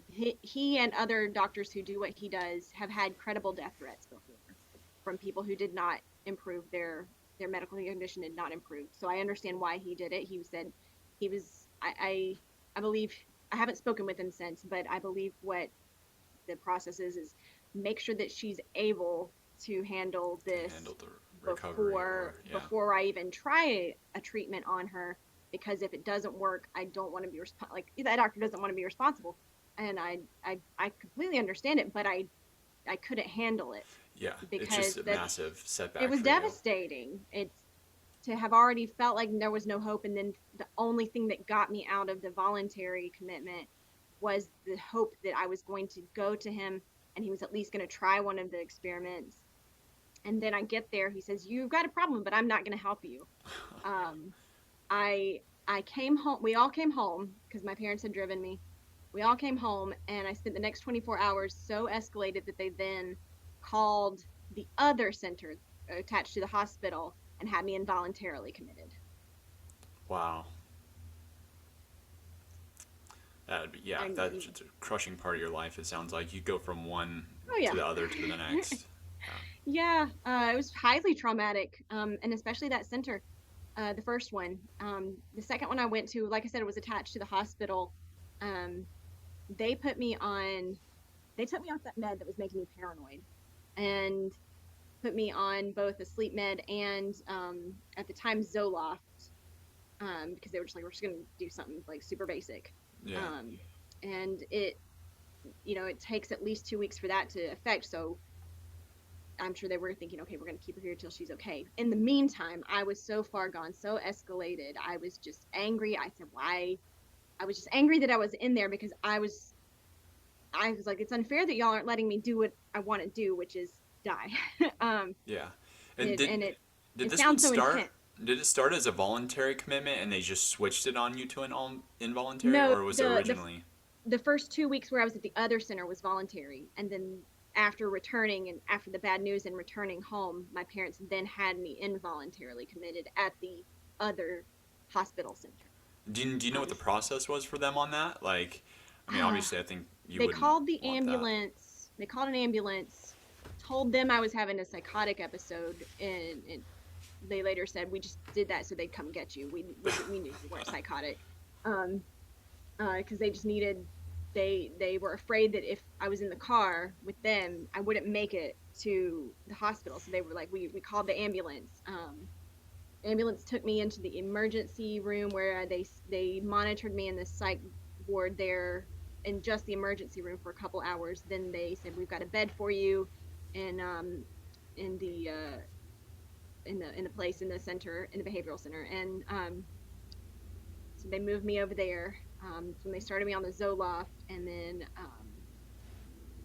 he and other doctors who do what he does have had credible death threats before from people who did not improve their medical condition, did not improve. So I understand why he did it. He said he was, I believe, I haven't spoken with him since, but I believe what the process is make sure that she's able to handle this the recovery before I even try a treatment on her, because if it doesn't work, I don't want to be like that doctor doesn't want to be responsible. And I completely understand it, but I couldn't handle it. Yeah, because it's just a massive setback. It was devastating. It's to have already felt like there was no hope, and then the only thing that got me out of the voluntary commitment was the hope that I was going to go to him and he was at least going to try one of the experiments. And then I get there, he says, you've got a problem, but I'm not going to help you. I came home. We all came home because my parents had driven me. We all came home, and I spent the next 24 hours so escalated that they then called the other center attached to the hospital and had me involuntarily committed. Wow. That'd be, that's just a crushing part of your life. It sounds like you go from one to the other to the next. Yeah, it was highly traumatic, and especially that center, the first one. The second one I went to, like I said, it was attached to the hospital. They took me off that med that was making me paranoid, and put me on both a sleep med and at the time Zoloft, because they were just like, we're just gonna do something like super basic. Yeah. And it takes at least 2 weeks for that to affect. So I'm sure they were thinking, okay, we're going to keep her here till she's okay. In the meantime, I was so far gone, so escalated. I was just angry. I said, why? I was just angry that I was in there because I was like, it's unfair that y'all aren't letting me do what I want to do, which is die. Yeah. And did this sounds one so start? intense. Did it start as a voluntary commitment and they just switched it on you to an involuntary, No, or was it originally? The first 2 weeks where I was at the other center was voluntary, and then after returning and after the bad news and returning home, my parents then had me involuntarily committed at the other hospital center. Do you know what the process was for them on that? Like, I mean, obviously, I think you They wouldn't called the want ambulance. They called an ambulance, told them I was having a psychotic episode, and they later said, we just did that so they'd come get you. We knew you weren't psychotic. Because they just needed, they were afraid that if I was in the car with them, I wouldn't make it to the hospital. So they were like, we called the ambulance. Ambulance took me into the emergency room where they monitored me in the psych ward there, in just the emergency room, for a couple hours. Then they said, we've got a bed for you in the place in the center, in the behavioral center. And so they moved me over there. So they started me on the Zoloft, and then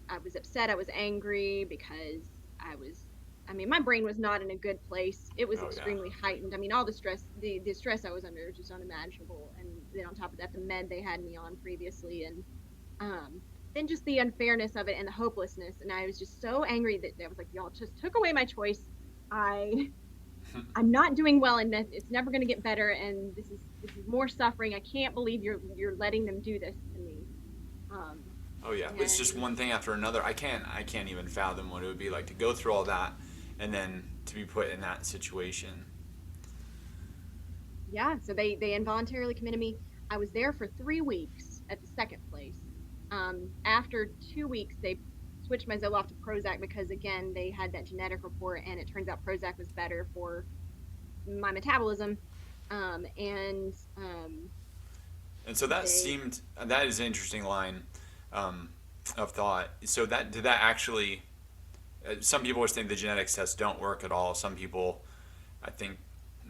I was upset. I was angry because I was I mean, my brain was not in a good place. It was Oh yeah. extremely heightened. I mean, all the stress, the stress I was under was just unimaginable. And then on top of that, the med they had me on previously, and um, then just the unfairness of it and the hopelessness. And I was just so angry that I was like, y'all just took away my choice. I I'm not doing well, and it's never going to get better. And this is more suffering. I can't believe you're letting them do this to me. Um, Oh yeah, it's just and one thing after another. I can't even fathom what it would be like to go through all that and then to be put in that situation. yeah, so they involuntarily committed me. I was there for 3 weeks at the second place. After 2 weeks, they switched my Zoloft to Prozac because again they had that genetic report, and it turns out Prozac was better for my metabolism. And And so that they seemed that is an interesting line um, of thought. So that did that actually? Some people are saying the genetics tests don't work at all. Some people, I think,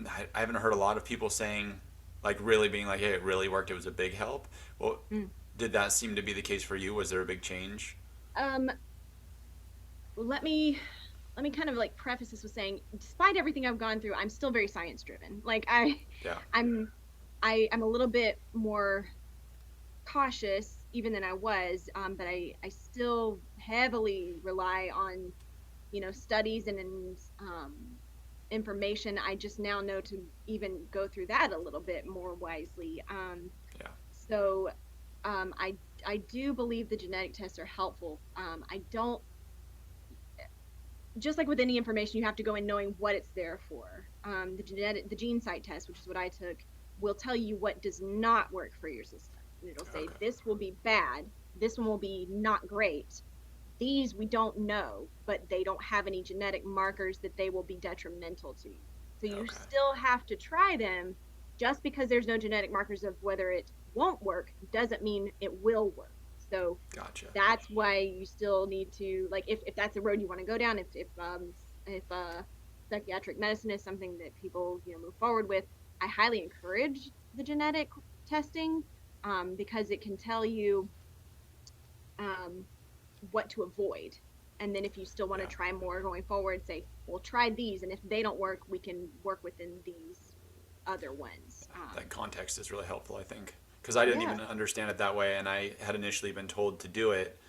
I haven't heard a lot of people saying, like really being like, "Hey, it really worked. It was a big help." Well, mm, did that seem to be the case for you? Was there a big change? um, let me let me kind of like preface this with saying, despite everything I've gone through, I'm still very science driven. Like Yeah. I'm I'm a little bit more cautious even than I was, but I still heavily rely on studies and information. I just now know to even go through that a little bit more wisely. Yeah. So I do believe the genetic tests are helpful. I don't, just like with any information, you have to go in knowing what it's there for. The gene site test, which is what I took, will tell you what does not work for your system. And it'll say Okay. this will be bad, this one will be not great. These we don't know, but they don't have any genetic markers that they will be detrimental to you. So you Okay. still have to try them. Just because there's no genetic markers of whether it won't work doesn't mean it will work. So Gotcha. that's why you still need to, like, if that's the road you want to go down, if psychiatric medicine is something that people move forward with, I highly encourage the genetic testing, because it can tell you um, what to avoid. And then if you still want to Yeah. try more going forward, say, well, try these, and if they don't work, we can work within these other ones. That context is really helpful, I think, because I didn't Yeah, even understand it that way, and I had initially been told to do it,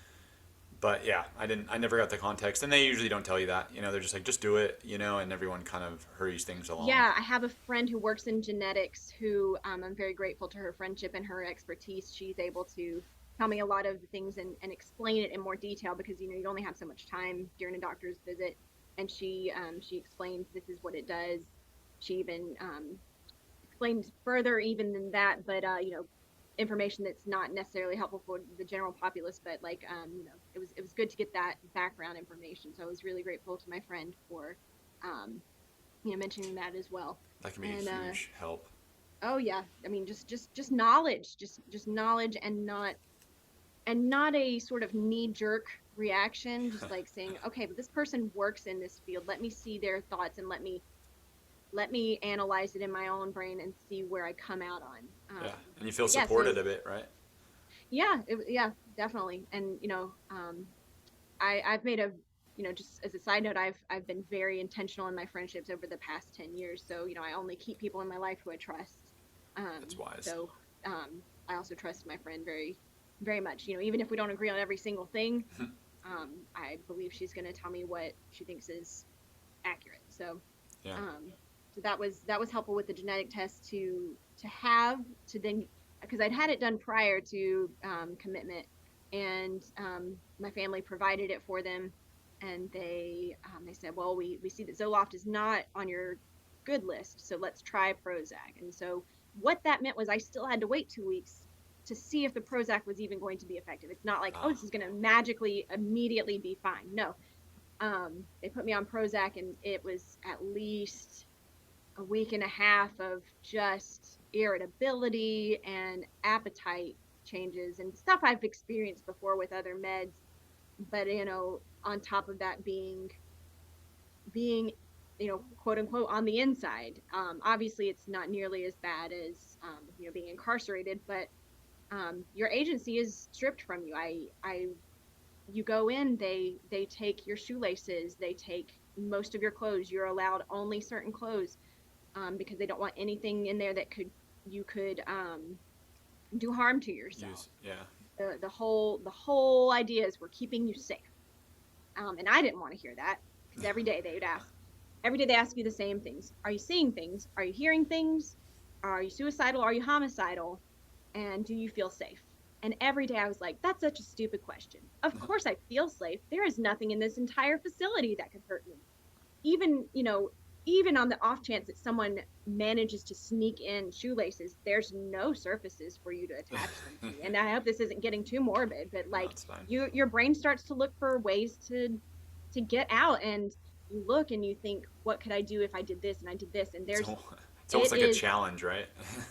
but yeah, I didn't. I never got the context, and they usually don't tell you that. They're just like, just do it, and everyone kind of hurries things along. yeah, I have a friend who works in genetics who, I'm very grateful to her friendship and her expertise. She's able to tell me a lot of the things and explain it in more detail because you only have so much time during a doctor's visit. And she explains this is what it does. She even explained further even than that, but information that's not necessarily helpful for the general populace. But like it was good to get that background information. So I was really grateful to my friend for um, mentioning that as well. That can be a And huge help. oh yeah, I mean just knowledge, just knowledge, and not a sort of knee jerk reaction, just like saying, okay, but this person works in this field. Let me see their thoughts, and let me analyze it in my own brain and see where I come out on. Yeah, and you feel But yeah, supported so a bit, right? yeah, yeah, definitely. And I've made a just as a side note, I've been very intentional in my friendships over the past 10 years. So I only keep people in my life who I trust. That's wise. So I also trust my friend very, very much. Even if we don't agree on every single thing, I believe she's going to tell me what she thinks is accurate. So Yeah. um, so that was helpful with the genetic test to have to then, because I'd had it done prior to commitment, and my family provided it for them, and they said, well, we see that Zoloft is not on your good list, so let's try Prozac. And so what that meant was I still had to wait 2 weeks to see if the Prozac was even going to be effective. It's not like, oh, Ah. this is going to magically immediately be fine. No, they put me on Prozac, and it was at least a week and a half of just irritability and appetite changes and stuff I've experienced before with other meds. But on top of that, being quote unquote on the inside. Obviously, it's not nearly as bad as being incarcerated, but your agency is stripped from you. I You go in, they take your shoelaces, they take most of your clothes. You're allowed only certain clothes, because they don't want anything in there that could do harm to yourself. Use, yeah. The whole idea is we're keeping you safe. And I didn't want to hear that, because every day they ask you the same things. Are you seeing things? Are you hearing things? Are you suicidal? Are you homicidal? And do you feel safe? And every day I was like, that's such a stupid question. Of course I feel safe. There is nothing in this entire facility that could hurt me. Even, even on the off chance that someone manages to sneak in shoelaces, there's no surfaces for you to attach them to. And I hope this isn't getting too morbid, but No, like, it's fine. your brain starts to look for ways to get out, and you look and you think, what could I do if I did this and I did this? And It's, there's it's almost it like a is challenge, right?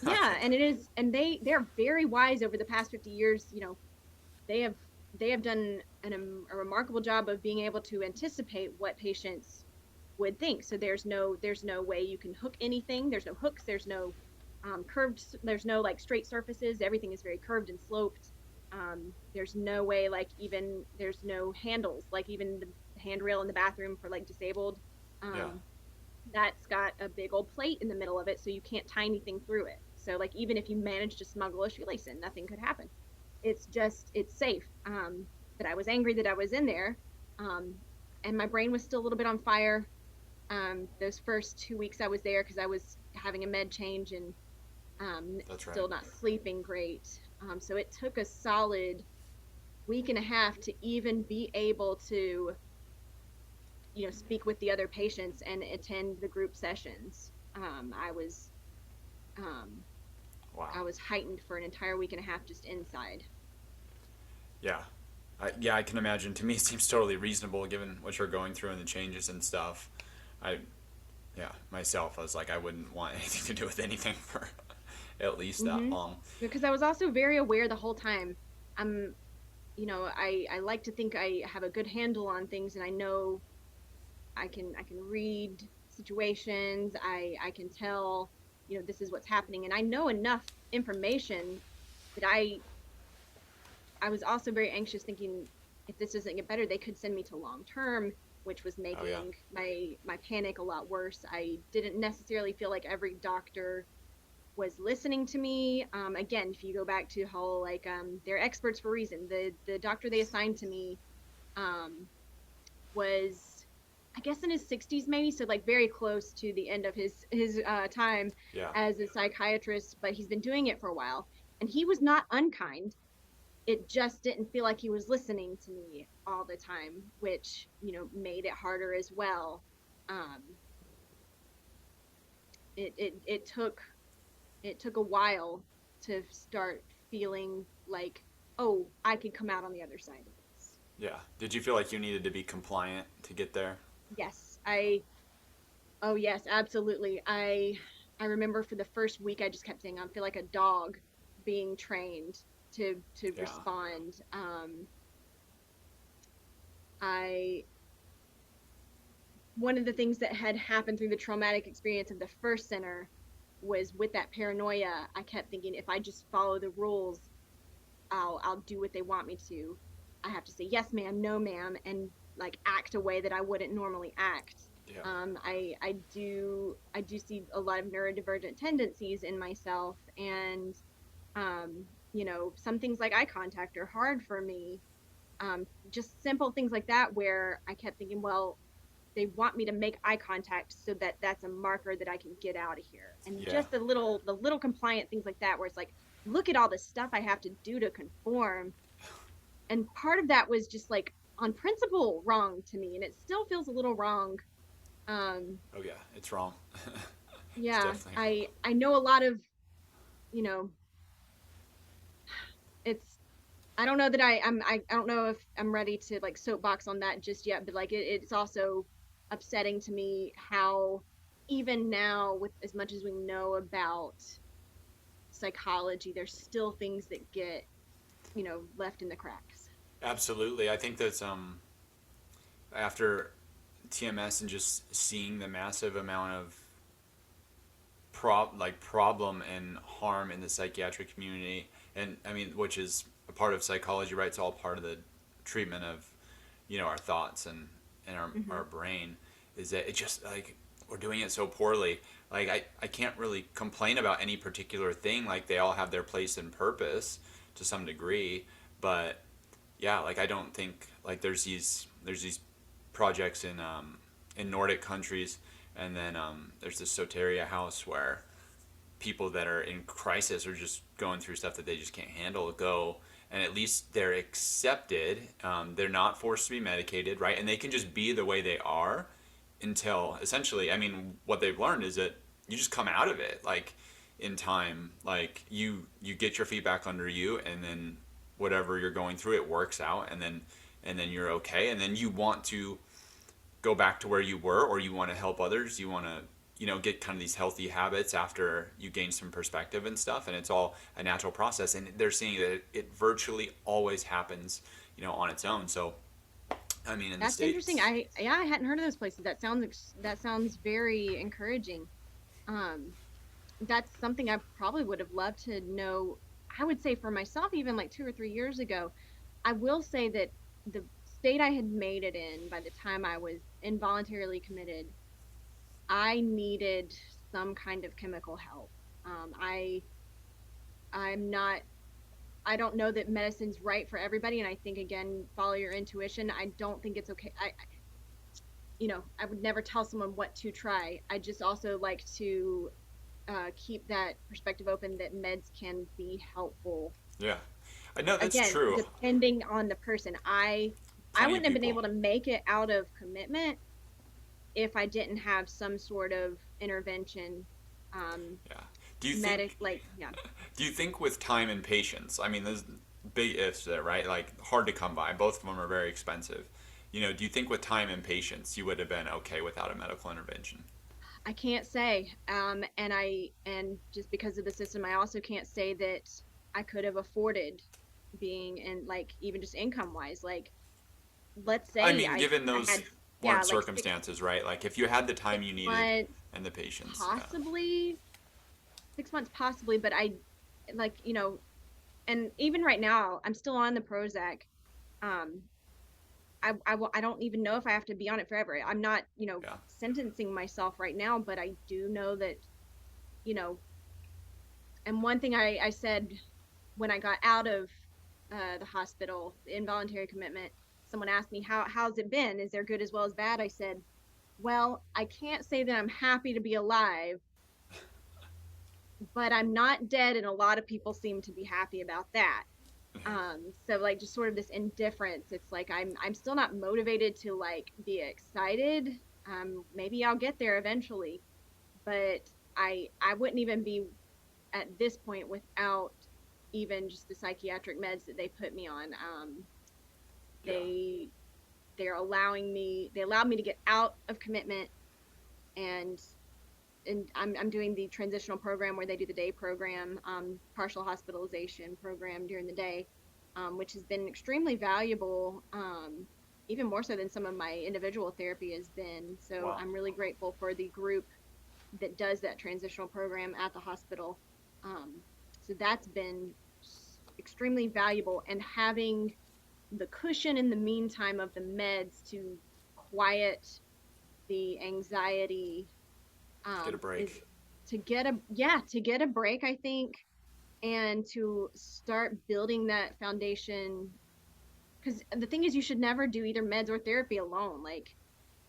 yeah, and it is, and they're very wise over the past 50 years. They have they have done a remarkable job of being able to anticipate what patients would think. So there's no way you can hook anything. There's no hooks. There's no curved. There's no like straight surfaces. Everything is very curved and sloped. There's no way, like, even there's no handles, like even the handrail in the bathroom for like disabled. Yeah. Um, that's got a big old plate in the middle of it, so you can't tie anything through it. So like even if you manage to smuggle a shoelace in, nothing could happen. It's safe. But I was angry that I was in there, um, and my brain was still a little bit on fire. Those first 2 weeks I was there, because I was having a med change and That's right. still not sleeping great. So it took a solid week and a half to even be able to, speak with the other patients and attend the group sessions. Um, Wow. I was heightened for an entire week and a half just inside. Yeah. Yeah, I can imagine. To me, it seems totally reasonable given what you're going through and the changes and stuff. I, yeah, myself, I was like, I wouldn't want anything to do with anything for at least that Mm-hmm. long. Because I was also very aware the whole time. I'm, I like to think I have a good handle on things, and I know I can read situations. I can tell, this is what's happening, and I know enough information that I was also very anxious, thinking if this doesn't get better, they could send me to long term, which was Oh, yeah. making my panic a lot worse. I didn't necessarily feel like every doctor was listening to me. Again, if you go back to how, like, they're experts for a reason. The doctor they assigned to me um, was, I guess, in his 60s maybe, so like very close to the end of his time Yeah. as a psychiatrist, but he's been doing it for a while, and he was not unkind. It just didn't feel like he was listening to me all the time, which, made it harder as well. Um, it took a while to start feeling like, oh, I could come out on the other side of this. Yeah. Did you feel like you needed to be compliant to get there? Yes, oh yes, absolutely. I remember for the first week I just kept saying I feel like a dog being trained to Yeah. respond. I One of the things that had happened through the traumatic experience of the first center was, with that paranoia, I kept thinking, if I just follow the rules, I'll do what they want me to. I have to say yes ma'am, no ma'am, and like act a way that I wouldn't normally act. Yeah. I do see a lot of neurodivergent tendencies in myself, and some things like eye contact are hard for me. Just simple things like that, where I kept thinking, well, they want me to make eye contact so that that's a marker that I can get out of here. And Yeah. just the little compliant things like that, where it's like, look at all the stuff I have to do to conform. And part of that was just like on principle wrong to me, and it still feels a little wrong. Um, Oh, yeah. It's wrong. It's yeah, definitely wrong. I know a lot of, you know, it's I don't know that I don't know if I'm ready to like soapbox on that just yet, but like it's also upsetting to me how, even now, with as much as we know about psychology, there's still things that get, left in the cracks. Absolutely. I think that's after TMS and just seeing the massive amount of problem and harm in the psychiatric community, and I mean, which is a part of psychology, right? It's all part of the treatment of, our thoughts and our Hmm. brain. is that it just like we're doing it so poorly. Like I can't really complain about any particular thing. Like they all have their place and purpose to some degree, but yeah, like I don't think like there's these projects in Nordic countries, and then there's this Soteria house where people that are in crisis or just going through stuff that they just can't handle go, and at least they're accepted. They're not forced to be medicated, right? And they can just be the way they are until essentially, I mean, what they've learned is that you just come out of it like in time. Like you get your feet back under you, and then whatever you're going through, it works out, and then you're okay, and then you want to go back to where you were, or you want to help others, you want to get kind of these healthy habits after you gain some perspective and stuff, and it's all a natural process, and they're seeing that it virtually always happens on its own. So I mean, in the That's interesting. States. I hadn't heard of those places. That sounds very encouraging. Um, that's something I probably would have loved to know. I would say for myself, even like 2 or 3 years ago, I will say that the state I had made it in by the time I was involuntarily committed, I needed some kind of chemical help. I I'm not I don't know that medicine's right for everybody, and I think again, follow your intuition. I don't think it's okay. I would never tell someone what to try. I just also like to keep that perspective open that meds can be helpful. Yeah, I know that's Again, true. depending on the person. I Plenty of wouldn't have been people. able to make it out of commitment if I didn't have some sort of intervention. Um, Yeah. Do you medic think like yeah. do you think with time and patience, I mean, there's big ifs there, right? Like hard to come by. Both of them are very expensive. Do you think with time and patience you would have been okay without a medical intervention? I can't say. And just because of the system, I also can't say that I could have afforded being in, like, even just income wise. Like, let's I say mean, given I those had, yeah, blunt like six circumstances, right? Like if you had the time six you needed months, and the patience, yeah. possibly 6 months, possibly. But like, and even right now, I'm still on the Prozac. Um, I don't even know if I have to be on it forever. I'm not, Yeah. sentencing myself right now, but I do know that, you know, and one thing I said when I got out of the hospital, the involuntary commitment, someone asked me, how's it been? Is there good as well as bad? I said, well, I can't say that I'm happy to be alive, but I'm not dead, and a lot of people seem to be happy about that. So like just sort of this indifference. It's like I'm still not motivated to like be excited. Maybe I'll get there eventually, but I wouldn't even be at this point without even just the psychiatric meds that they put me on. Yeah. They they allowed me to get out of commitment, and I'm doing the transitional program where they do the day program, partial hospitalization program during the day, which has been extremely valuable, even more so than some of my individual therapy has been. So Wow. I'm really grateful for the group that does that transitional program at the hospital. Um, so that's been extremely valuable, and having the cushion in the meantime of the meds to quiet the anxiety, Get a is break. to get a break, I think, and to start building that foundation. Because the thing is, you should never do either meds or therapy alone. Like,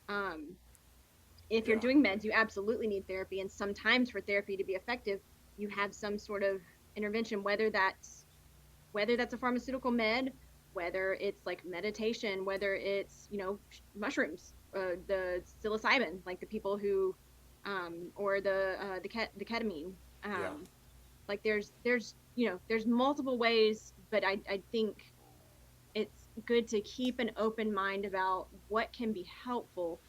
um, if you're Yeah. doing meds, you absolutely need therapy, and sometimes for therapy to be effective, you have some sort of intervention, whether that's a pharmaceutical med, whether it's like meditation, whether it's mushrooms, the psilocybin, like the people who, or the ketamine. Yeah. Like there's multiple ways, but I think it's good to keep an open mind about what can be helpful,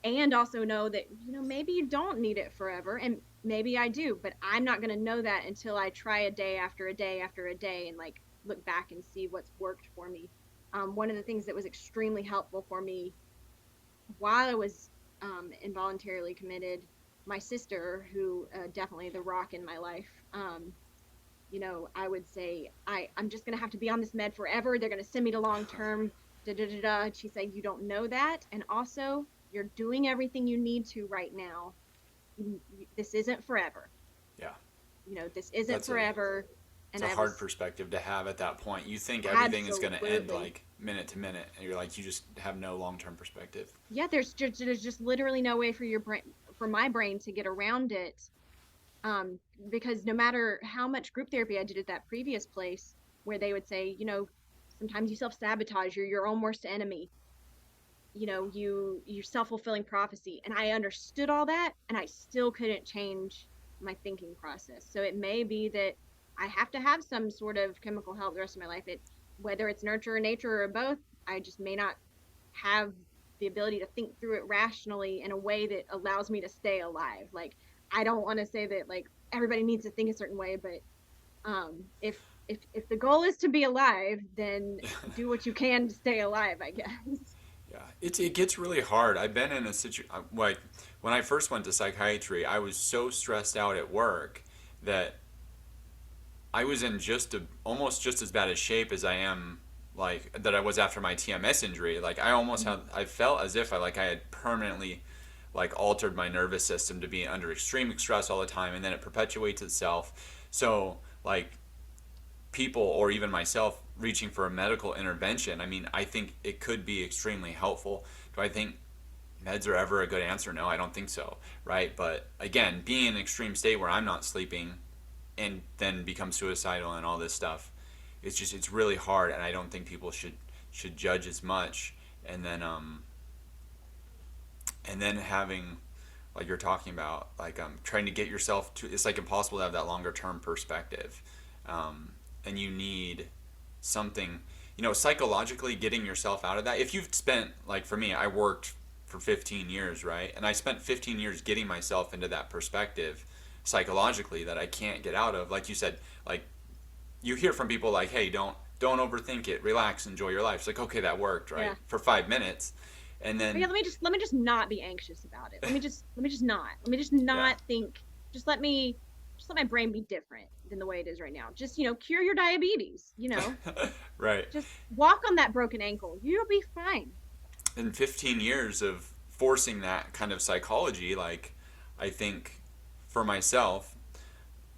and also know that maybe you don't need it forever, and maybe I do, but I'm not going to know that until I try a day after a day after a day, and like look back and see what's worked for me. One of the things that was extremely helpful for me while I was involuntarily committed, my sister, who definitely the rock in my life, I would say I'm just going to have to be on this med forever. They're going to send me to long term. Da, da, da, da. She said, you don't know that. And also, you're doing everything you need to right now. This isn't forever. Yeah. This isn't That's a forever. it's And a I hard was perspective to have at that point. You think everything is going to end absolutely, like minute to minute, and you're like, you just have no long term perspective. yeah, there's just literally no way for your brain, for my brain to get around it. Um, because no matter how much group therapy I did at that previous place, where they would say, sometimes you self sabotage, you're your own worst enemy. You're self-fulfilling prophecy, and I understood all that, and I still couldn't change my thinking process. So it may be that I have to have some sort of chemical help the rest of my life. It Whether it's nurture or nature or both, I just may not have the ability to think through it rationally in a way that allows me to stay alive. Like, I don't want to say that like everybody needs to think a certain way, but if the goal is to be alive, then do what you can to stay alive, I guess. Yeah, it gets really hard. I've been in a situation like when I first went to psychiatry, I was so stressed out at work that I was in almost just as bad a shape as I am like that I was after my TMS injury. Like I felt as if I had permanently like altered my nervous system to be under extreme stress all the time, and then it perpetuates itself. So like people or even myself reaching for a medical intervention, I mean, I think it could be extremely helpful. Do I think meds are ever a good answer? No, I don't think so, right? But again, being in an extreme state where I'm not sleeping and then become suicidal and all this stuff, it's really hard, and I don't think people should judge as much. And then having like you're talking about like trying to get yourself to, it's like impossible to have that longer term perspective, and you need something, psychologically getting yourself out of that. If you've spent, like for me, I worked for 15 years, right? And I spent 15 years getting myself into that perspective psychologically that I can't get out of. Like you said, like you hear from people like, hey, don't overthink it, relax, enjoy your life. It's like, okay, that worked, right? Yeah. For 5 minutes. And But yeah, then, let me just not be anxious about it. Let me just yeah, not think. Just let me just let my brain be different than the way it is right now. Just, cure your diabetes, right. just walk on that broken ankle. You'll be fine. In 15 years of forcing that kind of psychology, like, I think for myself,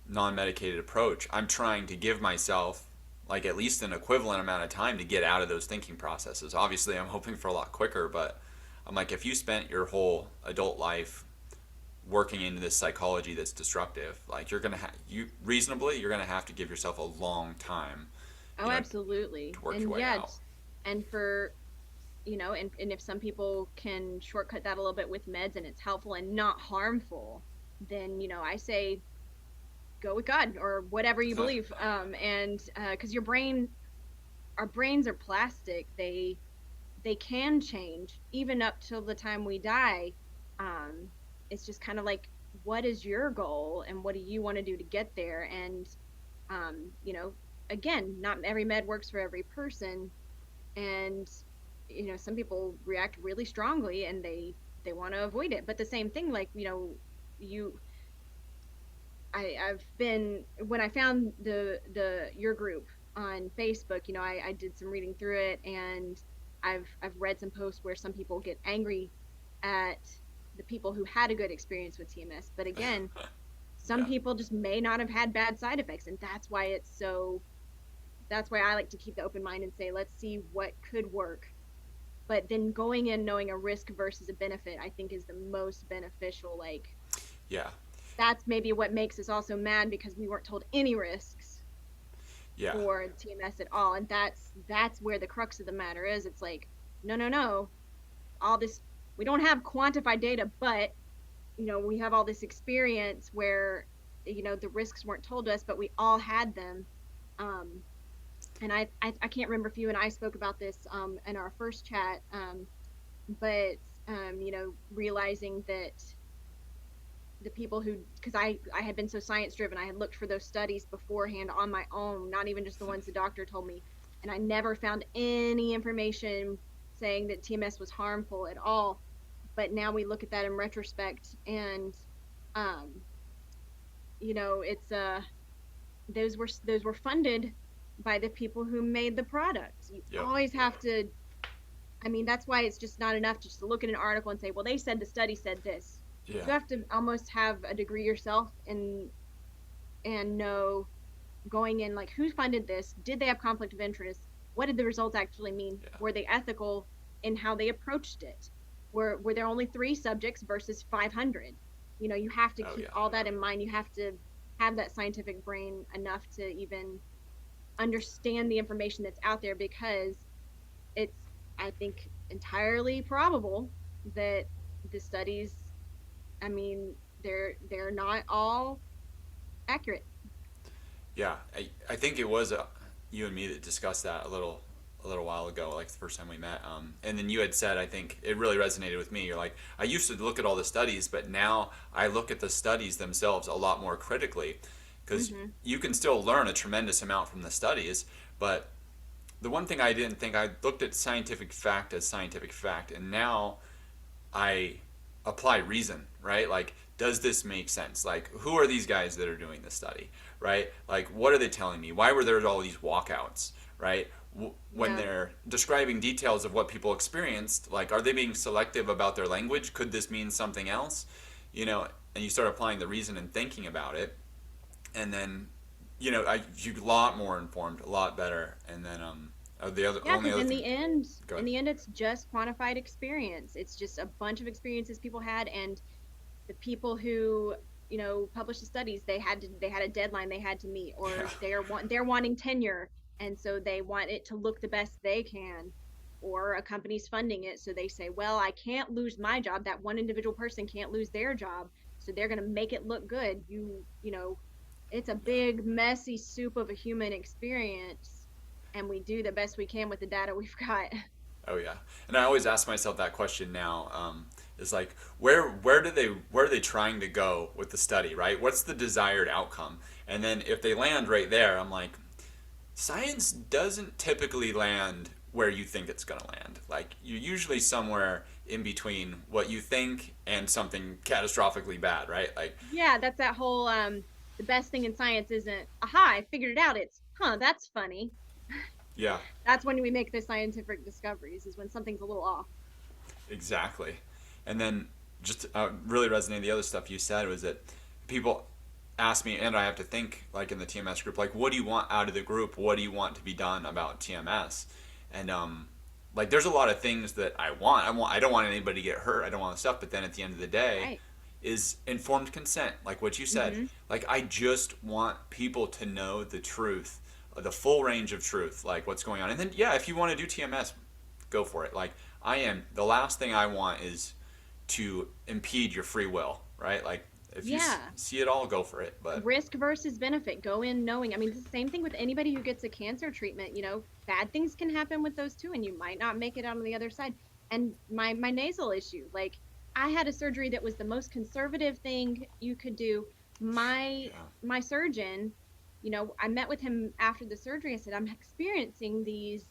non-medicated approach, I'm trying to give myself like at least an equivalent amount of time to get out of those thinking processes. Obviously, I'm hoping for a lot quicker, but I'm like, if you spent your whole adult life working into this psychology that's destructive, like you're gonna have to give yourself a long time, Oh, to absolutely. work your And way yet, out. and for, and if some people can shortcut that a little bit with meds and it's helpful and not harmful, then, I say go with God or whatever you believe. And because our brains are plastic. They can change even up till the time we die. Um, it's just kind of like, what is your goal and what do you want to do to get there? And um, you know, again, not every med works for every person, and some people react really strongly and they want to avoid it. But the same thing, like, you I've been when I found the your group on Facebook, I did some reading through it, and I've read some posts where some people get angry at the people who had a good experience with TMS. But again, some Yeah, people just may not have had bad side effects, and that's why I like to keep the open mind and say, let's see what could work. But then going in knowing a risk versus a benefit, I think is the most beneficial. Like, yeah, that's maybe what makes us also mad, because we weren't told any risks yeah, for TMS at all. And that's where the crux of the matter is. It's like, no, no, no. All this, we don't have quantified data, but we have all this experience where the risks weren't told to us, but we all had them. Um, and I can't remember if you and I spoke about this in our first chat, but realizing that the people who, because I had been so science driven, I had looked for those studies beforehand on my own, not even just the ones the doctor told me, and I never found any information saying that TMS was harmful at all. But now we look at that in retrospect, and um it's those were funded by the people who made the product. You yep, always have to I mean, that's why it's just not enough just to look at an article and say, well, they said the study said this. Yeah. You have to almost have a degree yourself and know going in, like, who funded this? Did they have conflict of interest? What did the results actually mean? Yeah. Were they ethical in how they approached it? Were there only 3 subjects versus 500? You have to Oh keep yeah. all that in mind. You have to have that scientific brain enough to even understand the information that's out there, because it's, I think, entirely probable that the studies, I mean, they're not all accurate. Yeah. I think it was you and me that discussed that a little while ago, like the first time we met. And then you had said, I think it really resonated with me. You're like, I used to look at all the studies, but now I look at the studies themselves a lot more critically, because Hmm. you can still learn a tremendous amount from the studies, but the one thing I didn't think, I looked at scientific fact as scientific fact, and now I apply reason, right? Like, does this make sense? Like, who are these guys that are doing this study, right? Like, what are they telling me? Why were there all these walkouts, right? When Yeah. they're describing details of what people experienced, like, are they being selective about their language? Could this mean something else? And you start applying the reason and thinking about it, and then, you're a lot more informed, a lot better, and then the other Yeah, only because other in thing. the end, Go in ahead. the end, it's just quantified experience. It's just a bunch of experiences people had, and the people who published the studies, they had a deadline they had to meet, Yeah. or they're wanting tenure, and so they want it to look the best they can, or a company's funding it, so they say, well, I can't lose my job. That one individual person can't lose their job, so they're going to make it look good. It's a Yeah. big messy soup of a human experience, and we do the best we can with the data we've got. Oh yeah, and I always ask myself that question now. Is like, where are they trying to go with the study, right? What's the desired outcome? And then if they land right there, I'm like, science doesn't typically land where you think it's going to land. Like, you're usually somewhere in between what you think and something catastrophically bad, right? Like, Yeah, that's that whole the best thing in science isn't aha, I figured it out. It's, huh, that's funny. yeah, That's when we make the scientific discoveries, is when something's a little off. exactly. And then just really resonating, the other stuff you said was that people ask me, and I have to think, like in the TMS group, like, what do you want out of the group? What do you want to be done about TMS? And like, there's a lot of things that I want. I don't want anybody to get hurt. I don't want stuff. But then at the end of the day, Right. is informed consent, like what you said. Mm-hmm. Like, I just want people to know the truth, the full range of truth, like what's going on. And then, yeah, if you want to do TMS, go for it. Like, the last thing I want is to impede your free will, right? Like, if you Yeah. see it all, go for it. But Risk versus benefit. Go in knowing. I mean, it's the same thing with anybody who gets a cancer treatment. Bad things can happen with those too, and you might not make it out on the other side. And my nasal issue, like, I had a surgery that was the most conservative thing you could do. My yeah, my surgeon, I met with him after the surgery. I said, I'm experiencing these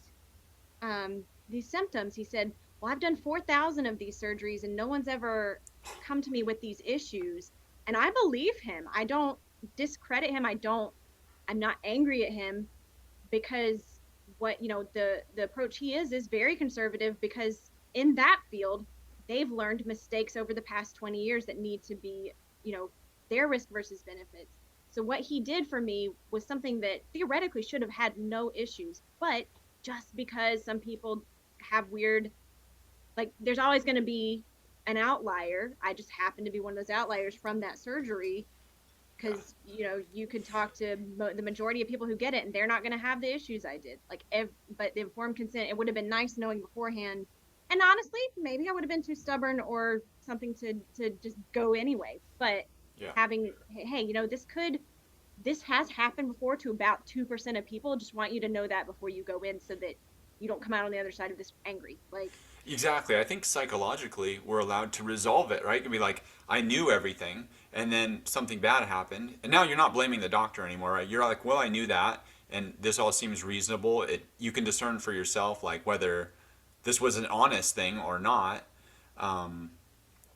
symptoms. He said, well, I've done 4,000 of these surgeries and no one's ever come to me with these issues. And I believe him. I don't discredit him. I'm not angry at him, because the approach he is very conservative, because in that field, they've learned mistakes over the past 20 years that need to be, you know, their risk versus benefits. So what he did for me was something that theoretically should have had no issues, but just because some people have weird, like, there's always going to be an outlier. I just happen to be one of those outliers from that surgery, yeah, because you could talk to the majority of people who get it and they're not going to have the issues I did, like, but the informed consent, it would have been nice knowing beforehand. And honestly, maybe I would have been too stubborn or something to just go anyway, but yeah. having, hey, this has happened before to about 2% of people. Just want you to know that before you go in, so that you don't come out on the other side of this angry, like. Exactly. I think psychologically we're allowed to resolve it, right? It can be like, I knew everything, and then something bad happened, and now you're not blaming the doctor anymore, right? You're like, well, I knew that, and this all seems reasonable. You can discern for yourself, like, whether this was an honest thing or not. Um,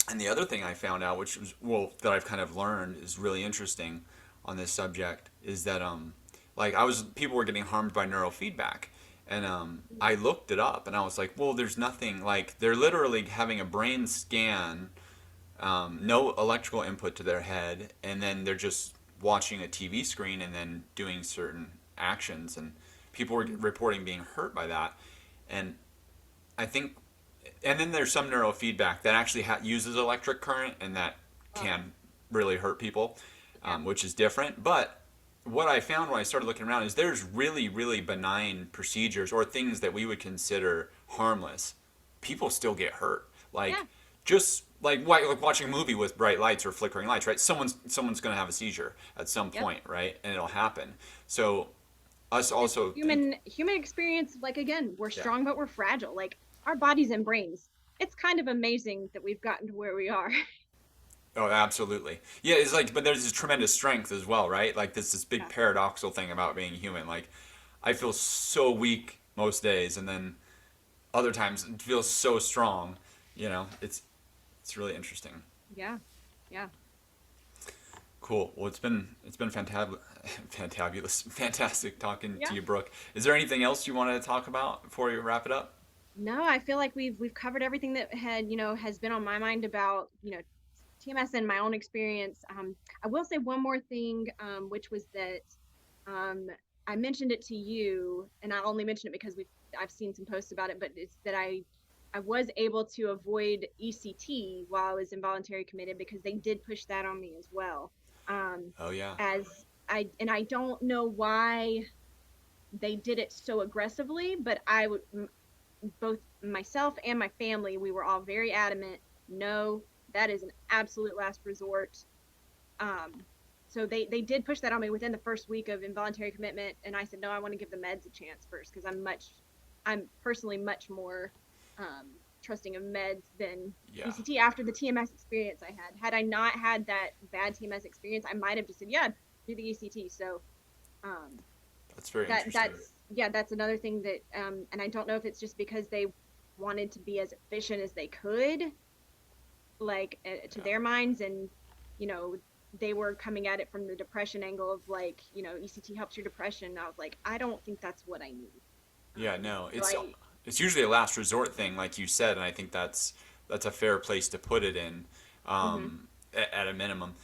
and the other thing I found out, which was, well, that I've kind of learned is really interesting on this subject, is that like, people were getting harmed by neurofeedback, And I looked it up and I was like, well, there's nothing, like, they're literally having a brain scan, no electrical input to their head, and then they're just watching a TV screen and then doing certain actions. And people were reporting being hurt by that. And I think, and then there's some neurofeedback that actually uses electric current and that Oh, can really hurt people, yeah. which is different. But what I found when I started looking around is there's really, really benign procedures or things that we would consider harmless. People still get hurt. Like, Yeah. just like watching a movie with bright lights or flickering lights, right? Someone's going to have a seizure at some Yep. point, right? And it'll happen. So us It's also think, human experience. Like, again, we're yeah. strong, but we're fragile. Like, our bodies and brains. It's kind of amazing that we've gotten to where we are. Oh, absolutely. Yeah, it's like, but there's this tremendous strength as well, right? Like this big Yeah. paradoxical thing about being human. Like, I feel so weak most days, and then other times it feels so strong. It's really interesting. Yeah. Yeah. Cool. Well, it's been fantabulous, fantastic talking Yeah. to you, Brooke. Is there anything else you wanted to talk about before we wrap it up? No, I feel like we've covered everything that has been on my mind about, TMS and my own experience. I will say one more thing, which was that um, I mentioned it to you, and I only mentioned it because I've seen some posts about it, but it's that I was able to avoid ECT while I was involuntary committed because they did push that on me as well. Um, Oh yeah. as I don't know why they did it so aggressively, but I would both myself and my family, we were all very adamant. No, that is an absolute last resort. Um, so they did push that on me within the first week of involuntary commitment, and I said no, I want to give the meds a chance first because I'm personally much more trusting of meds than Yeah. ECT after the TMS experience I had. Had I not had that bad TMS experience, I might have just said yeah, do the ECT. So um, That's very that interesting. that's yeah, that's another thing that and I don't know if it's just because they wanted to be as efficient as they could, like to Yeah. their minds, and you know they were coming at it from the depression angle of like, ECT helps your depression. I was like, I don't think that's what I need. Yeah, no, So I it's usually a last resort thing, like you said, and I think that's a fair place to put it in, mhm. at a minimum.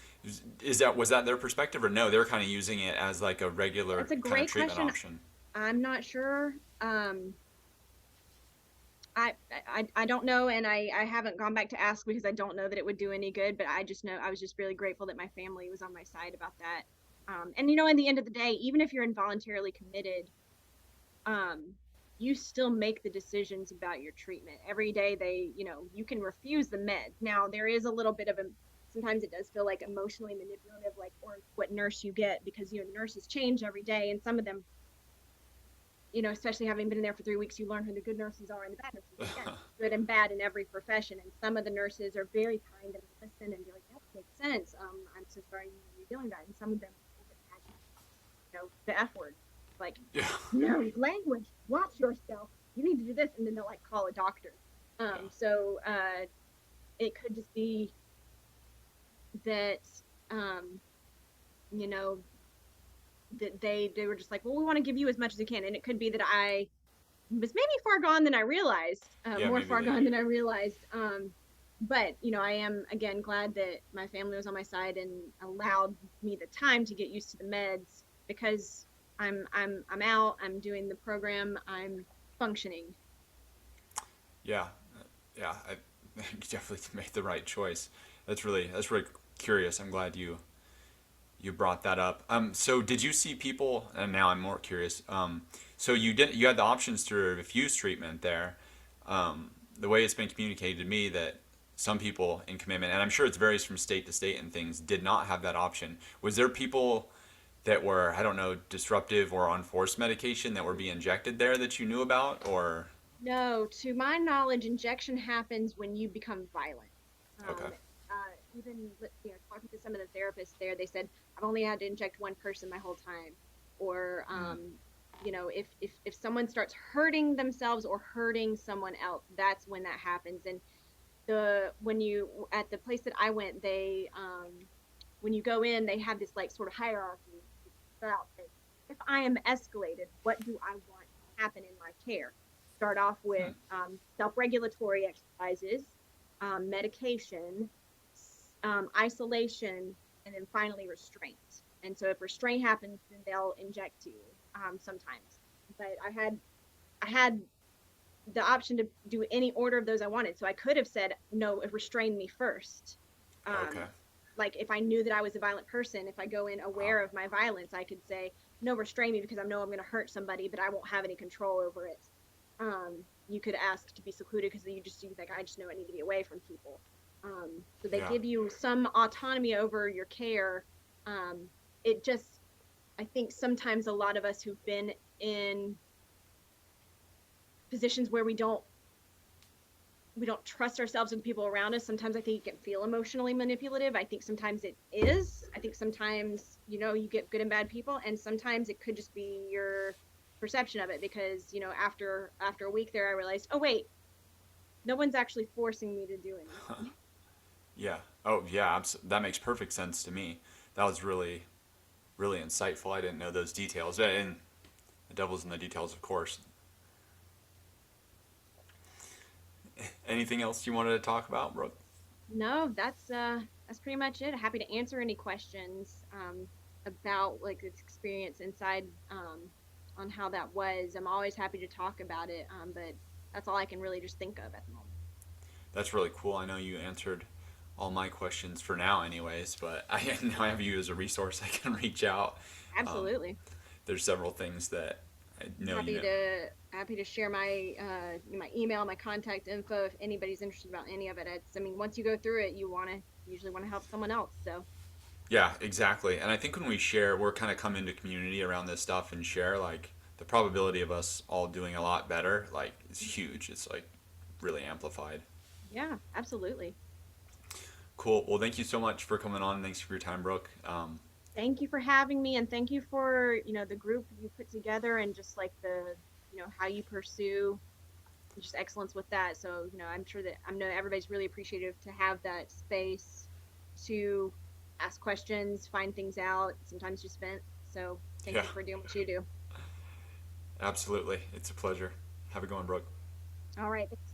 Was that their perspective, or no? They're kind of using it as like a regular That's a kind of great treatment question. option. I'm not sure. I don't know, and I haven't gone back to ask because I don't know that it would do any good. But I just know I was just really grateful that my family was on my side about that. And in the end of the day, even if you're involuntarily committed, um, you still make the decisions about your treatment every day. You can refuse the meds. Now there is a little bit of a sometimes it does feel like emotionally manipulative, like or what nurse you get because the nurses change every day, and some of them especially having been in there for 3 weeks, you learn who the good nurses are and the bad nurses. Again, good and bad in every profession. And some of the nurses are very kind and listen and be like, that makes sense. I'm so sorry you're dealing with that. And some of them, the F word, like, Yeah, no language, watch yourself. You need to do this. And then they'll like call a doctor. yeah, So it could just be that, um, you know, that they were just like, well, we want to give you as much as we can. And it could be that I was maybe far gone than I realized, yeah. more Maybe far they. gone than I realized. But I am again glad that my family was on my side and allowed me the time to get used to the meds because I'm out. I'm doing the program. I'm functioning. Yeah, yeah. You definitely made the right choice. That's really curious. I'm glad you brought that up. So did you see people? And now I'm more curious. So you had the options to refuse treatment there. The way it's been communicated to me that some people in commitment, and I'm sure it varies from state to state and things, did not have that option. Was there people that were, I don't know, disruptive or on forced medication that were being injected there that you knew about, or No, to my knowledge, injection happens when you become violent. okay, Even talking to some of the therapists there, they said I've only had to inject one person my whole time. Or mm, if someone starts hurting themselves or hurting someone else, that's when that happens. And the when you at the place that I went, they when you go in, they have this like sort of hierarchy about if I am escalated, what do I want to happen in my care. Start off with Hmm. self-regulatory exercises, medication, isolation, and then finally restraint. And so if restraint happens, then they'll inject you sometimes. But I had the option to do any order of those I wanted. So I could have said, no, restrain me first. Okay. Like if I knew that I was a violent person, if I go in Wow. aware of my violence, I could say, no, restrain me because I know I'm going to hurt somebody, but I won't have any control over it. You could ask to be secluded because you think I just know I need to be away from people. So they Yeah. give you some autonomy over your care. It just, I think sometimes a lot of us who've been in positions where we don't trust ourselves with the people around us. Sometimes I think it can feel emotionally manipulative. I think sometimes it is. I think sometimes, you get good and bad people, and sometimes it could just be your perception of it because, after a week there I realized, oh wait, no one's actually forcing me to do anything. Yeah. Oh, yeah. That makes perfect sense to me. That was really, really insightful. I didn't know those details. And the devil's in the details, of course. Anything else you wanted to talk about, Brooke? No, that's pretty much it. Happy to answer any questions about like this experience inside on how that was. I'm always happy to talk about it, but that's all I can really just think of at the moment. That's really cool. I know you answered all my questions for now, anyways, but I now have you as a resource I can reach out. Um, Absolutely. there's several things that I I'm know you happy know. to share my email, my contact info if anybody's interested about any of it. I mean, once you go through it, usually want to help someone else. So Yeah, exactly. And I think when we share, we're kind of come into community around this stuff and share, like, the probability of us all doing a lot better, like, is huge. It's, like, really amplified. yeah, absolutely. Cool. Well, thank you so much for coming on. Thanks for your time, Brooke. Thank you for having me, and thank you for the group you put together and just like the how you pursue just excellence with that. So I'm sure that I know everybody's really appreciative to have that space to ask questions, find things out, sometimes just vent. So thank Yeah, you for doing what you do. absolutely. It's a pleasure. Have a good one, Brooke. All right, thanks.